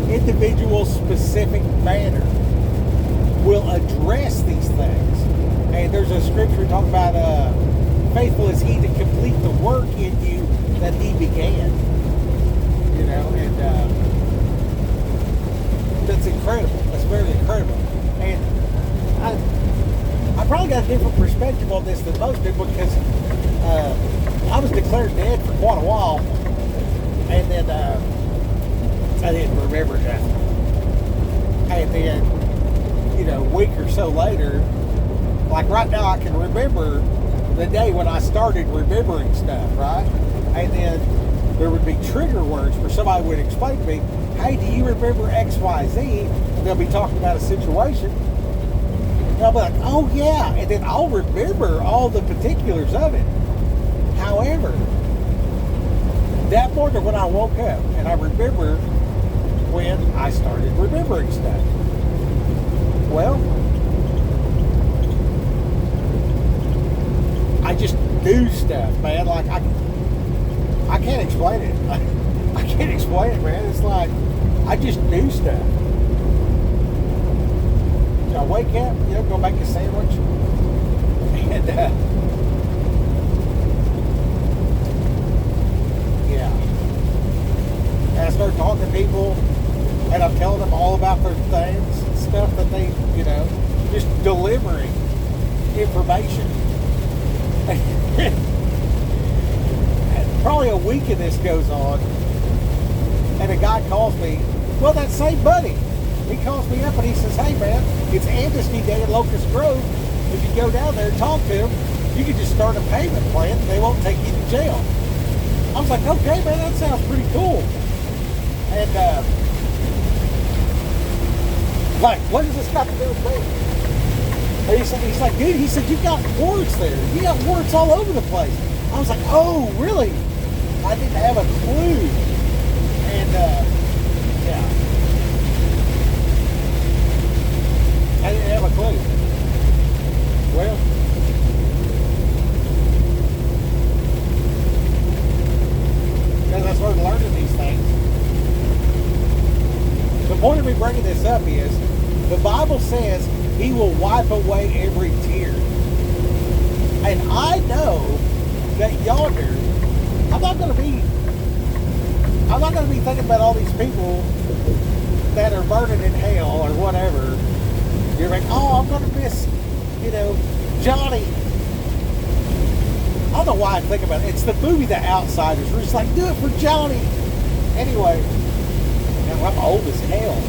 A: individual specific manner will address these things. And there's a scripture talking about faithful is He to complete the work in you that He began. And that's incredible. That's very incredible. And I probably got a different perspective on this than most people, because I was declared dead for quite a while, and then I didn't remember nothing. And then, a week or so later, like right now, I can remember the day when I started remembering stuff, right? And then there would be trigger words where somebody would explain to me, hey, do you remember X, Y, Z? And they'll be talking about a situation. And I'll be like, oh yeah. And then I'll remember all the particulars of it. However, that morning when I woke up, and I remember when I started remembering stuff. Well, I just do stuff, man. Like, I can't explain it. I can't explain it, man. It's like, I just do stuff. So I wake up, go make a sandwich, and and I start talking to people, and I'm telling them all about their things and stuff that they, just delivering information. Probably a week of this goes on, and a guy calls me, well, that same buddy, he calls me up and he says, hey man, it's Amnesty Day in Locust Grove. If you go down there and talk to them, you can just start a payment plan and they won't take you to jail. I was like, okay man, that sounds pretty cool. And what does this got to do with me? And he's like, dude, he said, you got warrants there. You got warrants all over the place. I was like, oh, really? I didn't have a clue. And, yeah. I didn't have a clue. Well, point of me bringing this up is the Bible says He will wipe away every tear. And I know that yonder, I'm not going to be thinking about all these people that are burning in hell or whatever. You're like, oh, I'm going to miss, Johnny. I don't know why I think about it. It's the movie The Outsiders. We're just like, do it for Johnny. Anyway, I'm old as hell.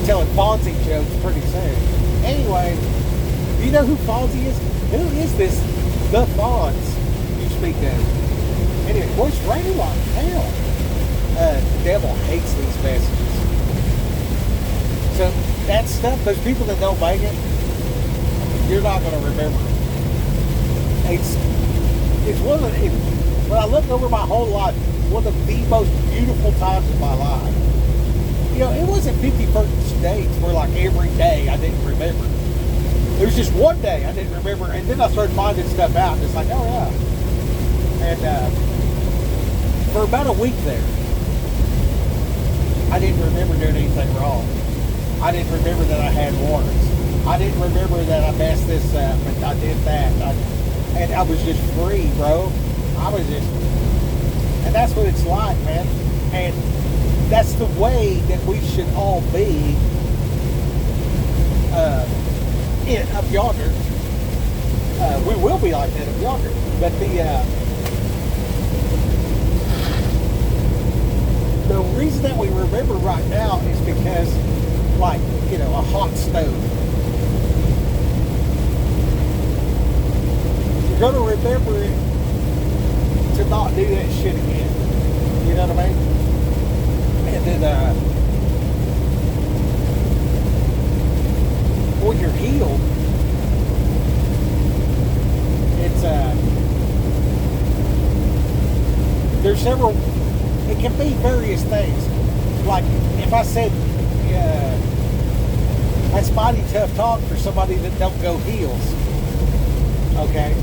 A: Telling Fonzie jokes pretty soon. Anyway, do you know who Fonzie is? Who is this the Fonz you speak of? Anyway, voice raining like hell. The devil hates these messages. So that stuff, those people that don't make it, you're not going to remember. It's one of the, when I look over my whole life, one of the most beautiful times of my life. It wasn't 51st dates where like every day I didn't remember. There was just one day I didn't remember, and then I started finding stuff out, and it's like, oh yeah. And for about a week there, I didn't remember doing anything wrong. I didn't remember that I had warrants. I didn't remember that I messed this up, and I did that. And I was just free, bro. And that's what it's like, man. And that's the way that we should all be up yonder. We will be like that up yonder. But the reason that we remember right now is because, like, a hot stove. You're going to remember it to not do that shit again. You know what I mean? And then, when you're healed, it's, there's several, it can be various things. Like, if I said, that's mighty tough talk for somebody that don't go heels. Okay?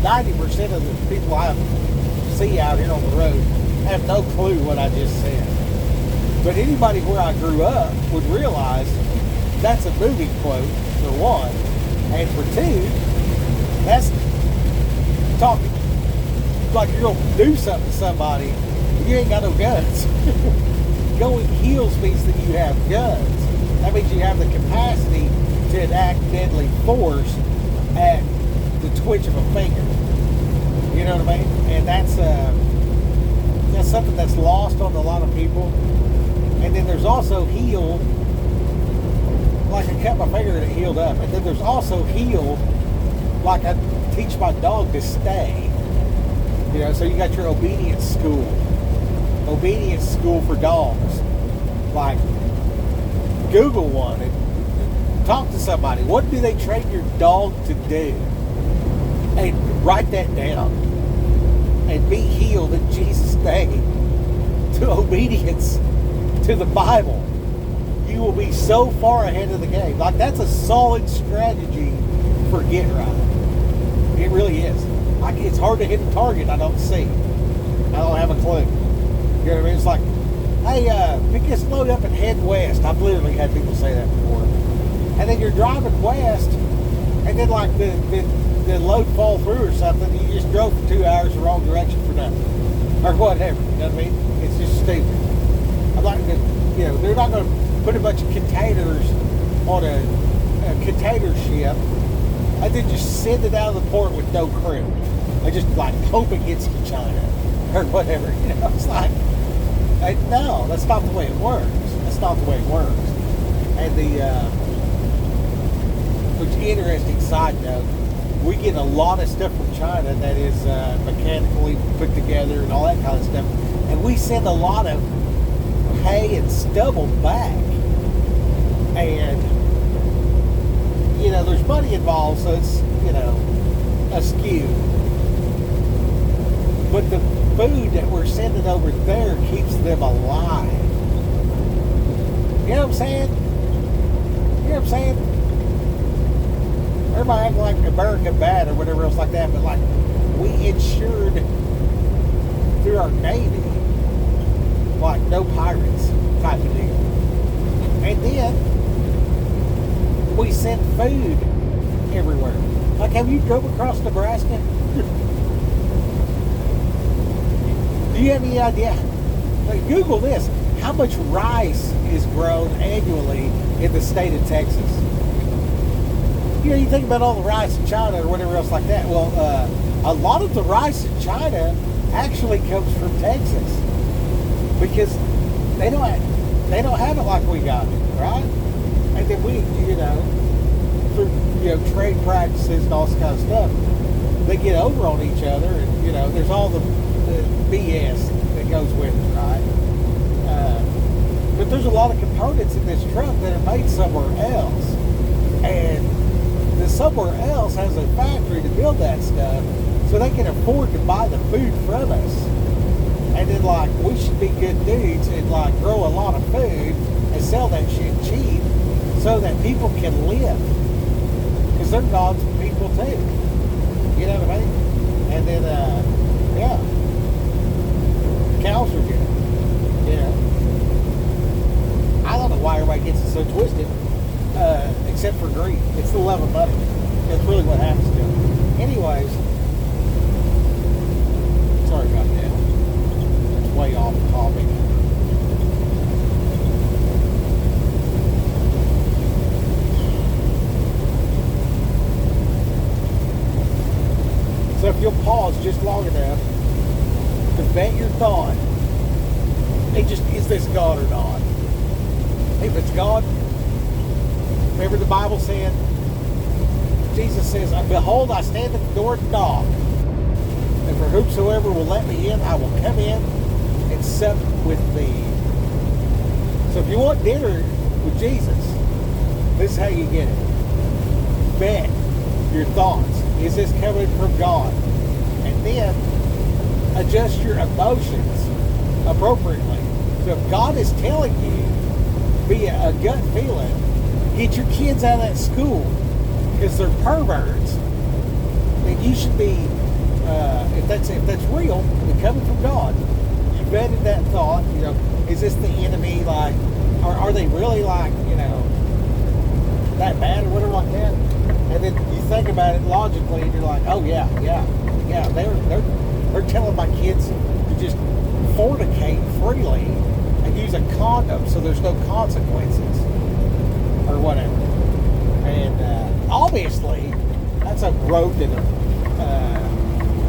A: 90% of the people I see out here on the road have no clue what I just said. But anybody where I grew up would realize that's a movie quote, for one. And for two, that's talking like you're going to do something to somebody and you ain't got no guns. Going heels means that you have guns. That means you have the capacity to enact deadly force at the twitch of a finger. You know what I mean? And that's something that's lost on a lot of people. And then there's also heal, like I cut my finger and it healed up. And then there's also heal, like I teach my dog to stay. So you got your obedience school for dogs. Like, Google one and talk to somebody. What do they train your dog to do? And write that down. And be healed in Jesus' name. To obedience to the Bible. You will be so far ahead of the game. Like, that's a solid strategy for Get Right. It really is. It's hard to hit a target I don't see. I don't have a clue. You know what I mean? It's like, hey, pick this load up and head west. I've literally had people say that before. And then you're driving west, and then like the load fall through or something, you just drove for 2 hours the wrong direction for nothing. Or whatever, you know what I mean? It's just stupid. I'm like, they're not going to put a bunch of containers on a container ship and then just send it out of the port with no crew. I just like hope it gets to China or whatever. It's like, no, that's not the way it works. That's not the way it works. And which interesting side note, we get a lot of stuff from China that is mechanically put together and all that kind of stuff. And we send a lot of hay and stubble back. And, there's money involved, so it's, askew. But the food that we're sending over there keeps them alive. You know what I'm saying? Everybody acting like America bad or whatever else like that, but like, we insured through our Navy, like no pirates type of deal. And then we sent food everywhere. Like, have you drove across Nebraska? Do you have any idea? Like, Google this. How much rice is grown annually in the state of Texas? You know, you think about all the rice in China or whatever else like that. Well, a lot of the rice in China actually comes from Texas because they don't have it like we got it, right? And then we, through trade practices and all this kind of stuff, they get over on each other, and there's all the BS that goes with it, right? But there's a lot of components in this truck that are made somewhere else, and the somewhere else has a factory to build that stuff, so they can afford to buy the food from us. And then, like, we should be good dudes and, like, grow a lot of food and sell that shit cheap so that people can live. Because they're God's people, too. You know what I mean? And then, cows are good. I don't know why everybody gets it so twisted, except for greed. It's the love of money. That's really what happens to them. Anyways, sorry about that. It's way off topic. So if you'll pause just long enough to vet your thought, is this God or not? If it's God, remember the Bible said, Jesus says, behold, I stand at the door and knock. And for whomsoever will let me in, I will come in and sup with thee. So if you want dinner with Jesus, this is how you get it. Vet your thoughts. Is this coming from God? And then adjust your emotions appropriately. So if God is telling you via a gut feeling, get your kids out of that school because they're perverts, then you should be, if that's real and coming from God, you vetted that thought. Is this the enemy? Like, are they really like that bad or whatever like that? And then you think about it logically, and you're like, oh yeah, they're telling my kids to just fornicate freely and use a condom so there's no consequences or whatever. And obviously, that's a growth in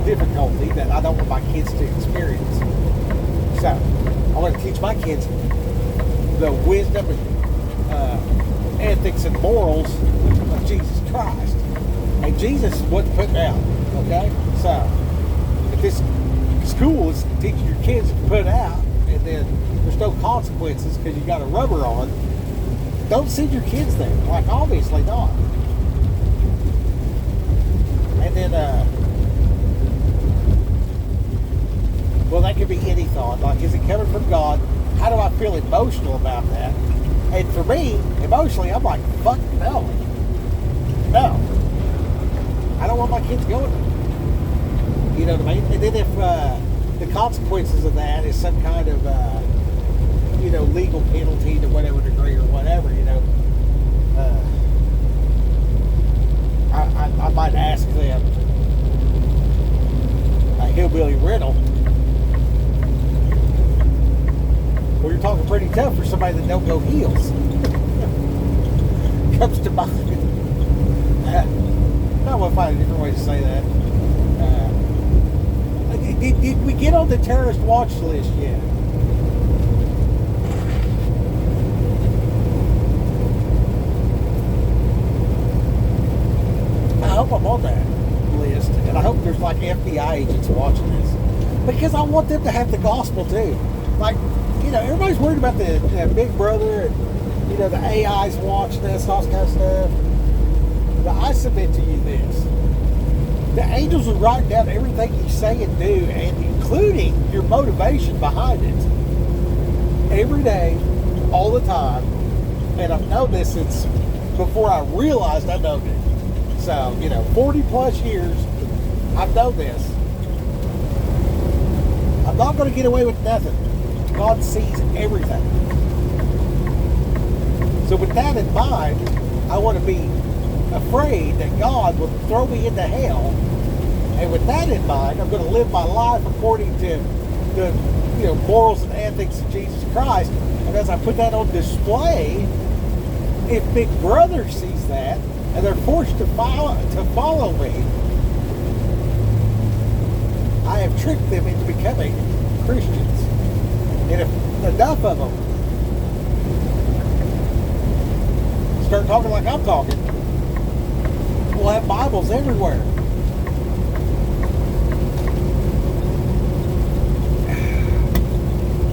A: difficulty that I don't want my kids to experience. So, I want to teach my kids the wisdom and ethics and morals of Jesus Christ. And Jesus wasn't put down, okay? So, if this school is teaching your kids to put out, and then there's no consequences because you got a rubber on, don't send your kids there. Like, obviously not. And then, well, that could be any thought. Like, is it coming from God? How do I feel emotional about that? And for me, emotionally, I'm like, fuck no. No. I don't want my kids going there. You know what I mean? And then if the consequences of that is some kind of, legal penalty to whatever degree or whatever, I might ask them a hillbilly riddle. Well, you're talking pretty tough for somebody that don't go heels. Comes to mind. I want to find a different way to say that. Did we get on the terrorist watch list yet? I hope I'm on that list, and I hope there's like FBI agents watching this, because I want them to have the gospel too. Like, everybody's worried about the Big Brother and the AI's watching this, all this kind of stuff. But I submit to you this: the angels will write down everything you say and do, and including your motivation behind it, every day, all the time. And I've known this since before I realized I known it. So, 40 plus years, I've known this. I'm not going to get away with nothing. God sees everything. So with that in mind, I want to be afraid that God will throw me into hell. And with that in mind, I'm going to live my life according to the morals and ethics of Jesus Christ. And as I put that on display, if Big Brother sees that and they're forced to follow me, I have tricked them into becoming Christians. And if enough of them start talking like I'm talking, we'll have Bibles everywhere.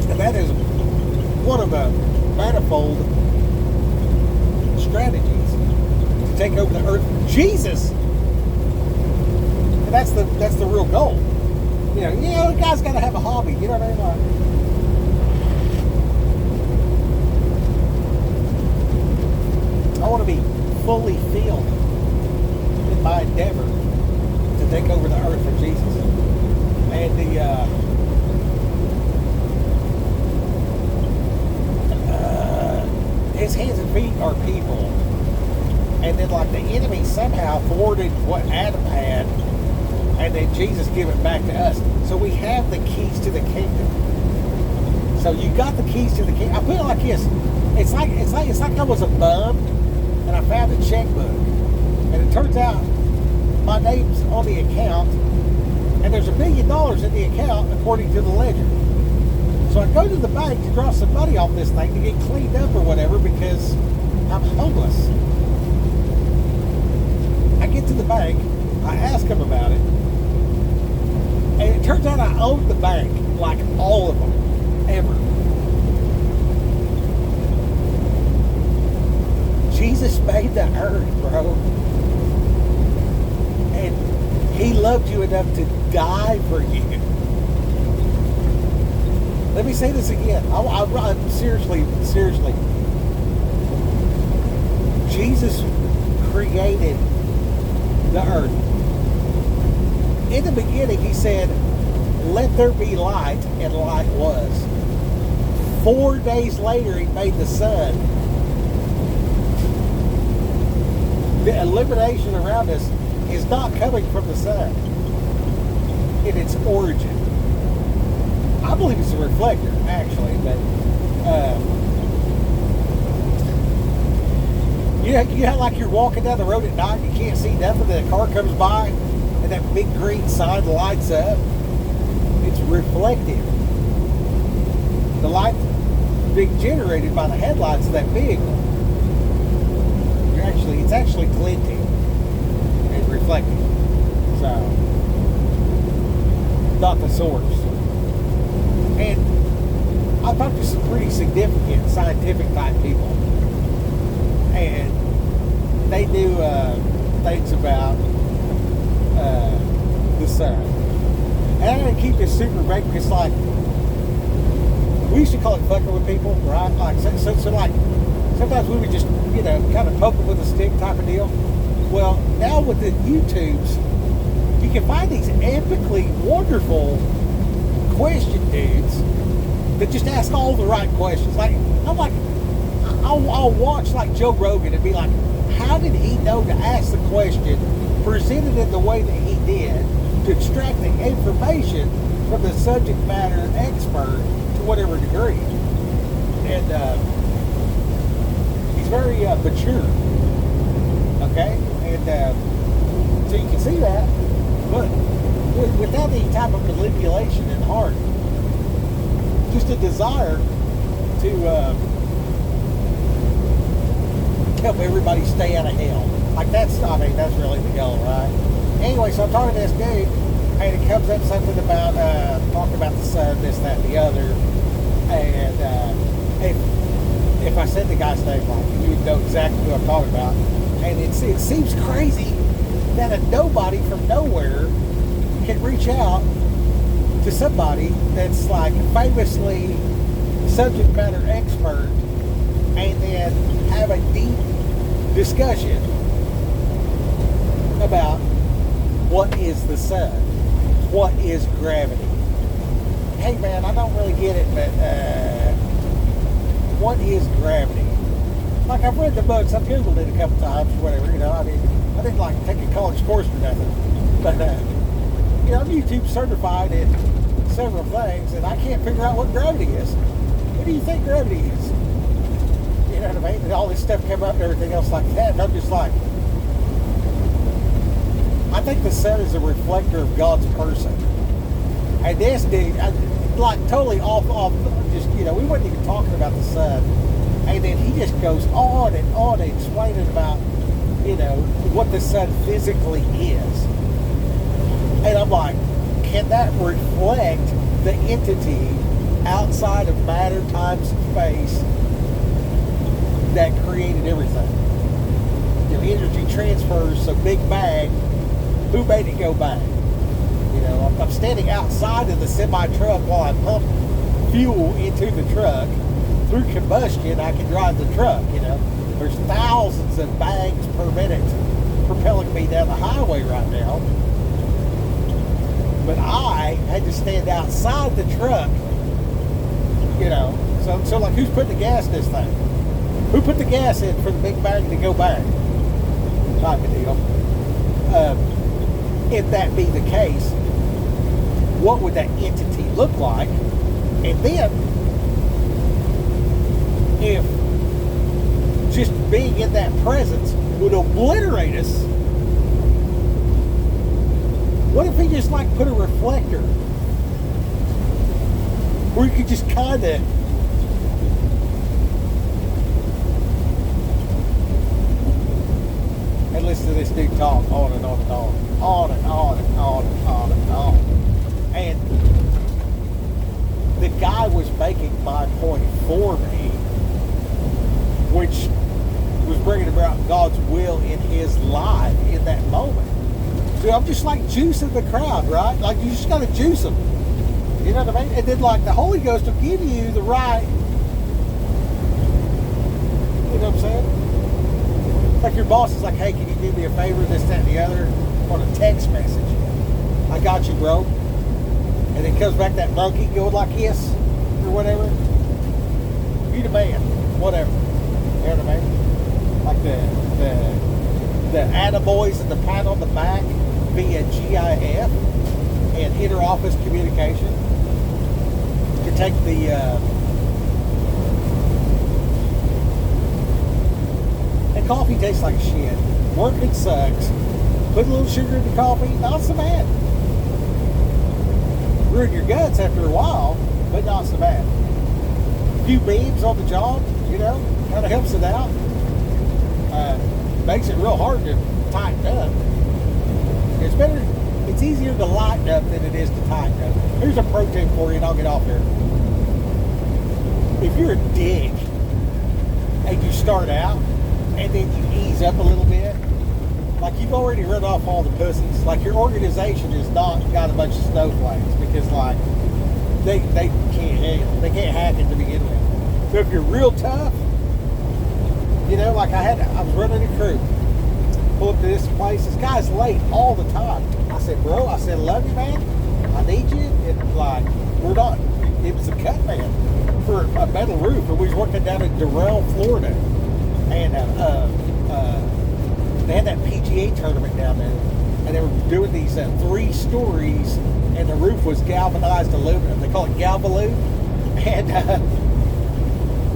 A: And that is one of the manifold strategies to take over the earth. Jesus! And that's the real goal. The guy's got to have a hobby. You know what I mean? I want to be fully filled in my endeavor to take over the earth for Jesus. And his hands and feet are people. And then like the enemy somehow thwarted what Adam had, and then Jesus gave it back to us. So we have the keys to the kingdom. So you got the keys to the kingdom. I put it like this. It's like I was a bum and I found a checkbook. And it turns out my name's on the account and there's $1 million in the account according to the ledger. So I go to the bank to draw some money off this thing to get cleaned up or whatever because I'm homeless. I get to the bank, I ask them about it, and it turns out I owed the bank, like all of them, ever. Jesus made the earth, bro. And he loved you enough to die for you. Let me say this again. I'm seriously. Jesus created the earth. In the beginning, he said, let there be light, and light was. 4 days later, he made the sun. The illumination around us is not coming from the sun in its origin. I believe it's a reflector, actually, but you know, like you're walking down the road at night, you can't see nothing, then a car comes by, and that big green sign lights up. It's reflective. The light being generated by the headlights of that vehicle, it's actually glinting and reflecting. So, not the source. And I talked to some pretty significant scientific type people, and they knew things about the sun. And I'm going to keep this super vague because, like, we used to call it fucking with people, right? Like, so like, sometimes we would just, kind of poke them with a stick type of deal. Well, now with the YouTubes, you can find these epically wonderful question dudes that just ask all the right questions. Like, I'll watch like Joe Rogan and be like, how did he know to ask the question, presented in the way that he did, to extract the information from the subject matter expert to whatever degree? And he's very mature. Okay? And so you can see that, but without any type of manipulation in heart, just a desire to help everybody stay out of hell. Like that's really the goal, right? Anyway, so I'm talking to this dude, and it comes up something about talking about the sun, this, that, and the other, and if I said the guy's name wrong, you would know exactly who I'm talking about. And it seems crazy that a nobody from nowhere can reach out to somebody that's like famously subject matter expert and then have a deep discussion about what is the sun, what is gravity, hey man, I don't really get it, but what is gravity? Like, I've read the books, I've Googled it a couple times, whatever, you know. I mean, I didn't like take a college course or nothing, but you know, I'm YouTube certified in several things, and I can't figure out what gravity is. What do you think gravity is? You know what I mean? And all this stuff came up and everything else like that, and I'm just like, I think the sun is a reflector of God's person. And this dude, like totally off, just, you know, we weren't even talking about the sun. And then he just goes on and on explaining about, you know, what the sun physically is. And I'm like, can that reflect the entity outside of matter, time, space that created everything? You know, energy transfers, so Big Bang, who made it go bang? You know, I'm standing outside of the semi-truck while I pump fuel into the truck. Through combustion, I can drive the truck, you know. There's thousands of bangs per minute propelling me down the highway right now. But I had to stand outside the truck, you know. So like, who's putting the gas in this thing? Who put the gas in for the Big Bang to go bang? Type of deal. If that be the case, what would that entity look like? And then, if just being in that presence would obliterate us, what if he just like put a reflector where you could just kind of and listen to this dude talk on and on and on and on and on and on and on. And the guy was making my point for me, which was bringing about God's will in his life in that moment. So I'm just like juicing the crowd, right? Like, you just got to juice them. You know what I mean? And then, like, the Holy Ghost will give you the right, you know what I'm saying? Like, your boss is like, hey, can you do me a favor, this, that, and the other, on a text message? I got you, bro. And then comes back that monkey going like this, or whatever. You the man, whatever. You know what I mean? Like the attaboys and the pat on the back via GIF and inter-office communication. You take the and coffee tastes like shit. Working sucks. Put a little sugar in the coffee, not so bad. Ruin your guts after a while, but not so bad. A few beams on the job, you know, kind of helps it out. Makes it real hard to tighten up. It's better, it's easier to lighten up than it is to tighten up. Here's a pro tip for you, and I'll get off here. If you're a dick and you start out and then you ease up a little bit, like, you've already run off all the pussies. Like, your organization has not got a bunch of snowflakes because, like, they can't handle, they can't hack it to begin with. So if you're real tough, you know, like I was running a crew, pull up to this place, this guy's late all the time. I said, bro, I said, love you, man, I need you. And like, we're not, it was a cut man for a metal roof, and we was working down in Durrell, Florida, and they had that PGA tournament down there, and they were doing these 3 stories, and the roof was galvanized aluminum. They call it Galvalu, and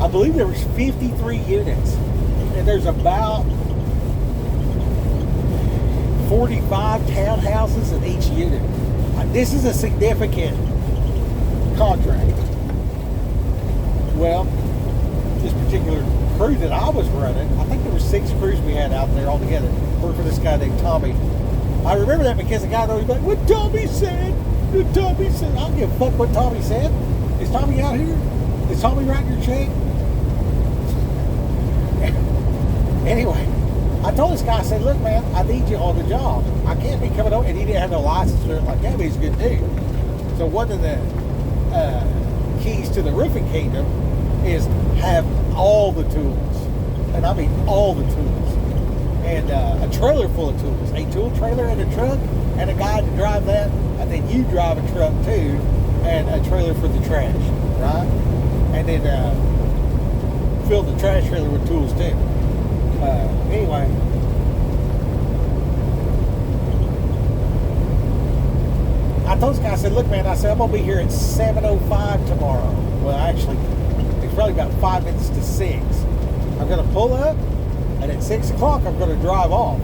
A: I believe there was 53 units, and there's about 45 townhouses in each unit. This is a significant contract. Well, this particular crew that I was running, I think there were 6 crews we had out there all together, working for this guy named Tommy. I remember that because the guy always like, what Tommy said, what Tommy said. I don't give a fuck what Tommy said. Is Tommy out here? Is Tommy writing your check? Anyway, I told this guy, I said, look, man, I need you on the job. I can't be coming over, and he didn't have no license or anything like that, but he's a good dude. So one of the keys to the roofing kingdom is have all the tools, and I mean all the tools, and a trailer full of tools, a tool trailer and a truck, and a guy to drive that, and then you drive a truck too, and a trailer for the trash, right? And then fill the trash trailer with tools too. Anyway, I told this guy, I said, look, man, I said, I'm going to be here at 7:05 tomorrow. Well, actually, it's probably about 5 minutes to 6. I'm going to pull up, and at 6 o'clock, I'm going to drive off.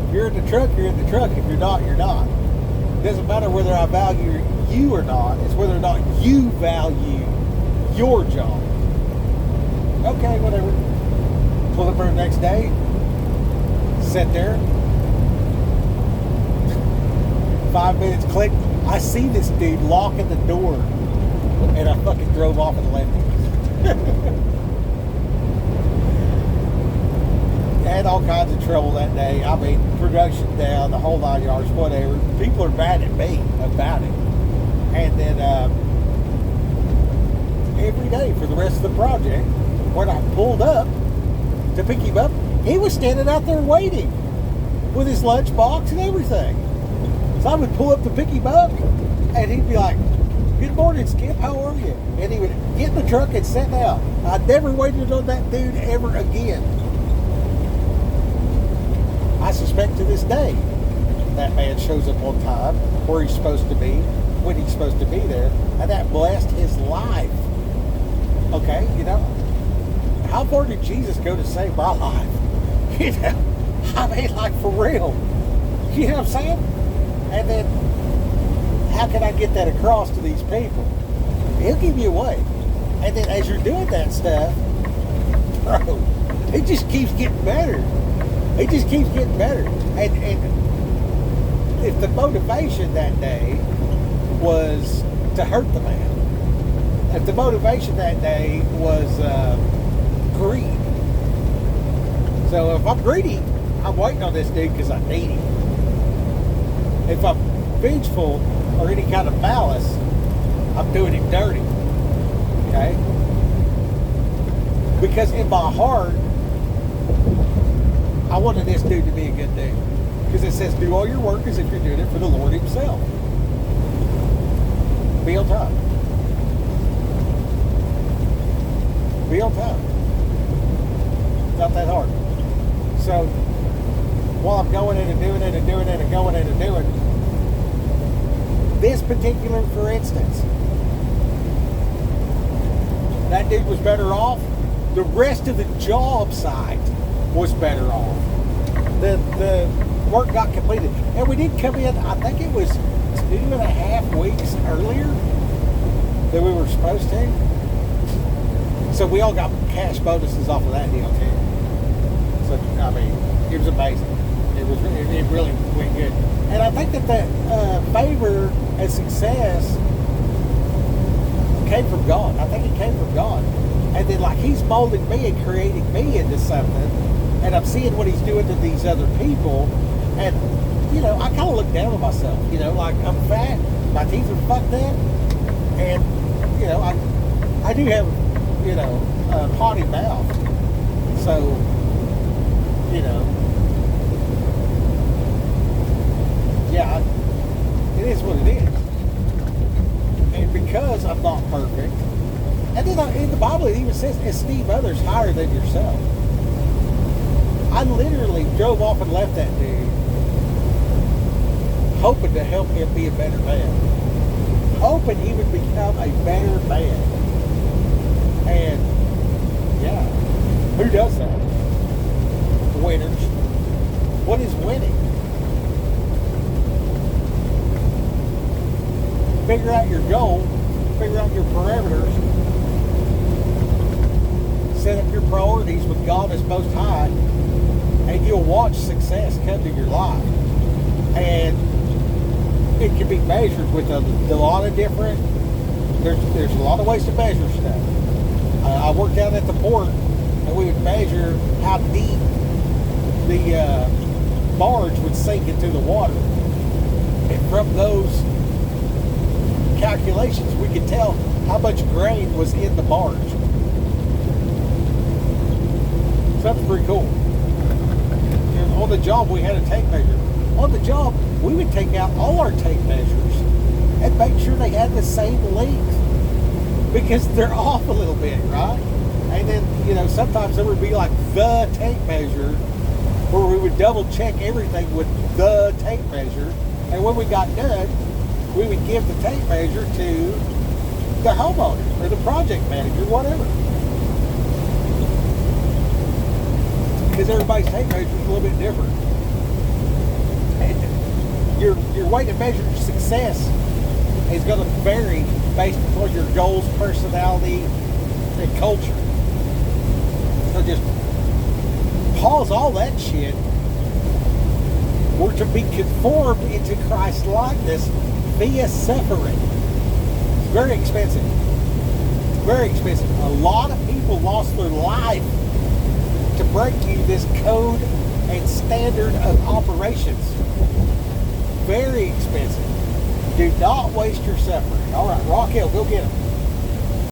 A: If you're in the truck, you're in the truck. If you're not, you're not. It doesn't matter whether I value you or not. It's whether or not you value your job. Okay, whatever. Pull up there the next day. Sit there. 5 minutes, click. I see this dude locking the door, and I fucking drove off and left him. Had all kinds of trouble that day. I mean, production down, the whole 9 yards, whatever. People are mad at me about it. And then every day for the rest of the project, when I pulled up to pick him up, he was standing out there waiting with his lunchbox and everything. So I would pull up to pick him up, and he'd be like, "Good morning, Skip, how are you?" And he would get in the truck and sit down. I never waited on that dude ever again. I suspect to this day that man shows up on time where he's supposed to be, when he's supposed to be there, and that blessed his life. Okay, you know, how far did Jesus go to save my life? You know, I mean, like, for real. You know what I'm saying? And then, how can I get that across to these people? He'll give you away. And then as you're doing that stuff, bro, it just keeps getting better. It just keeps getting better. And if the motivation that day was to hurt the man, if the motivation that day was greed. So if I'm greedy, I'm waiting on this dude because I need him. If I'm vengeful or any kind of malice, I'm doing him dirty. Okay? Because in my heart, I wanted this dude to be a good dude. Because it says, do all your work as if you're doing it for the Lord himself. Be on time. Be on time. Not that hard. So, while I'm going in and doing it and doing it and going in and doing this particular, for instance, that dude was better off. The rest of the job site was better off. The work got completed. And we did come in, I think it was 2.5 weeks earlier than we were supposed to. So we all got cash bonuses off of that deal too. So, I mean, it was amazing. It really went good. And I think that favor and success came from God. I think it came from God. And then, like, he's molding me and creating me into something. And I'm seeing what he's doing to these other people. And, you know, I kind of look down on myself. You know, like, I'm fat. My teeth are fucked up. And, you know, I do have, you know, a potty mouth. So, you know, yeah, it is what it is. And because I'm not perfect, and then in the Bible it even says, esteem others higher than yourself. I literally drove off and left that dude, hoping to help him be a better man. Hoping he would become a better man. And, yeah, who does that? Winners. What is winning? Figure out your goal, figure out your parameters, set up your priorities with God as Most High, and you'll watch success come to your life. And it can be measured with a lot of different, there's a lot of ways to measure stuff. I worked down at the port, and we would measure how deep the barge would sink into the water. And from those calculations, we could tell how much grain was in the barge. So that's pretty cool. And on the job, we had a tape measure. On the job, we would take out all our tape measures and make sure they had the same length, because they're off a little bit, right? And then, sometimes there would be like the tape measure where we would double check everything with the tape measure. And when we got done, we would give the tape measure to the homeowner or the project manager, whatever. Because everybody's tape measure is a little bit different. And your way to measure success is going to vary based upon your goals, personality, and culture. So just pause all that shit. We're to be conformed into Christ's likeness via suffering. It's very expensive. Very expensive. A lot of people lost their life to break you this code and standard of operations. Very expensive. Do not waste your suffering. All right, Raquel, go get them.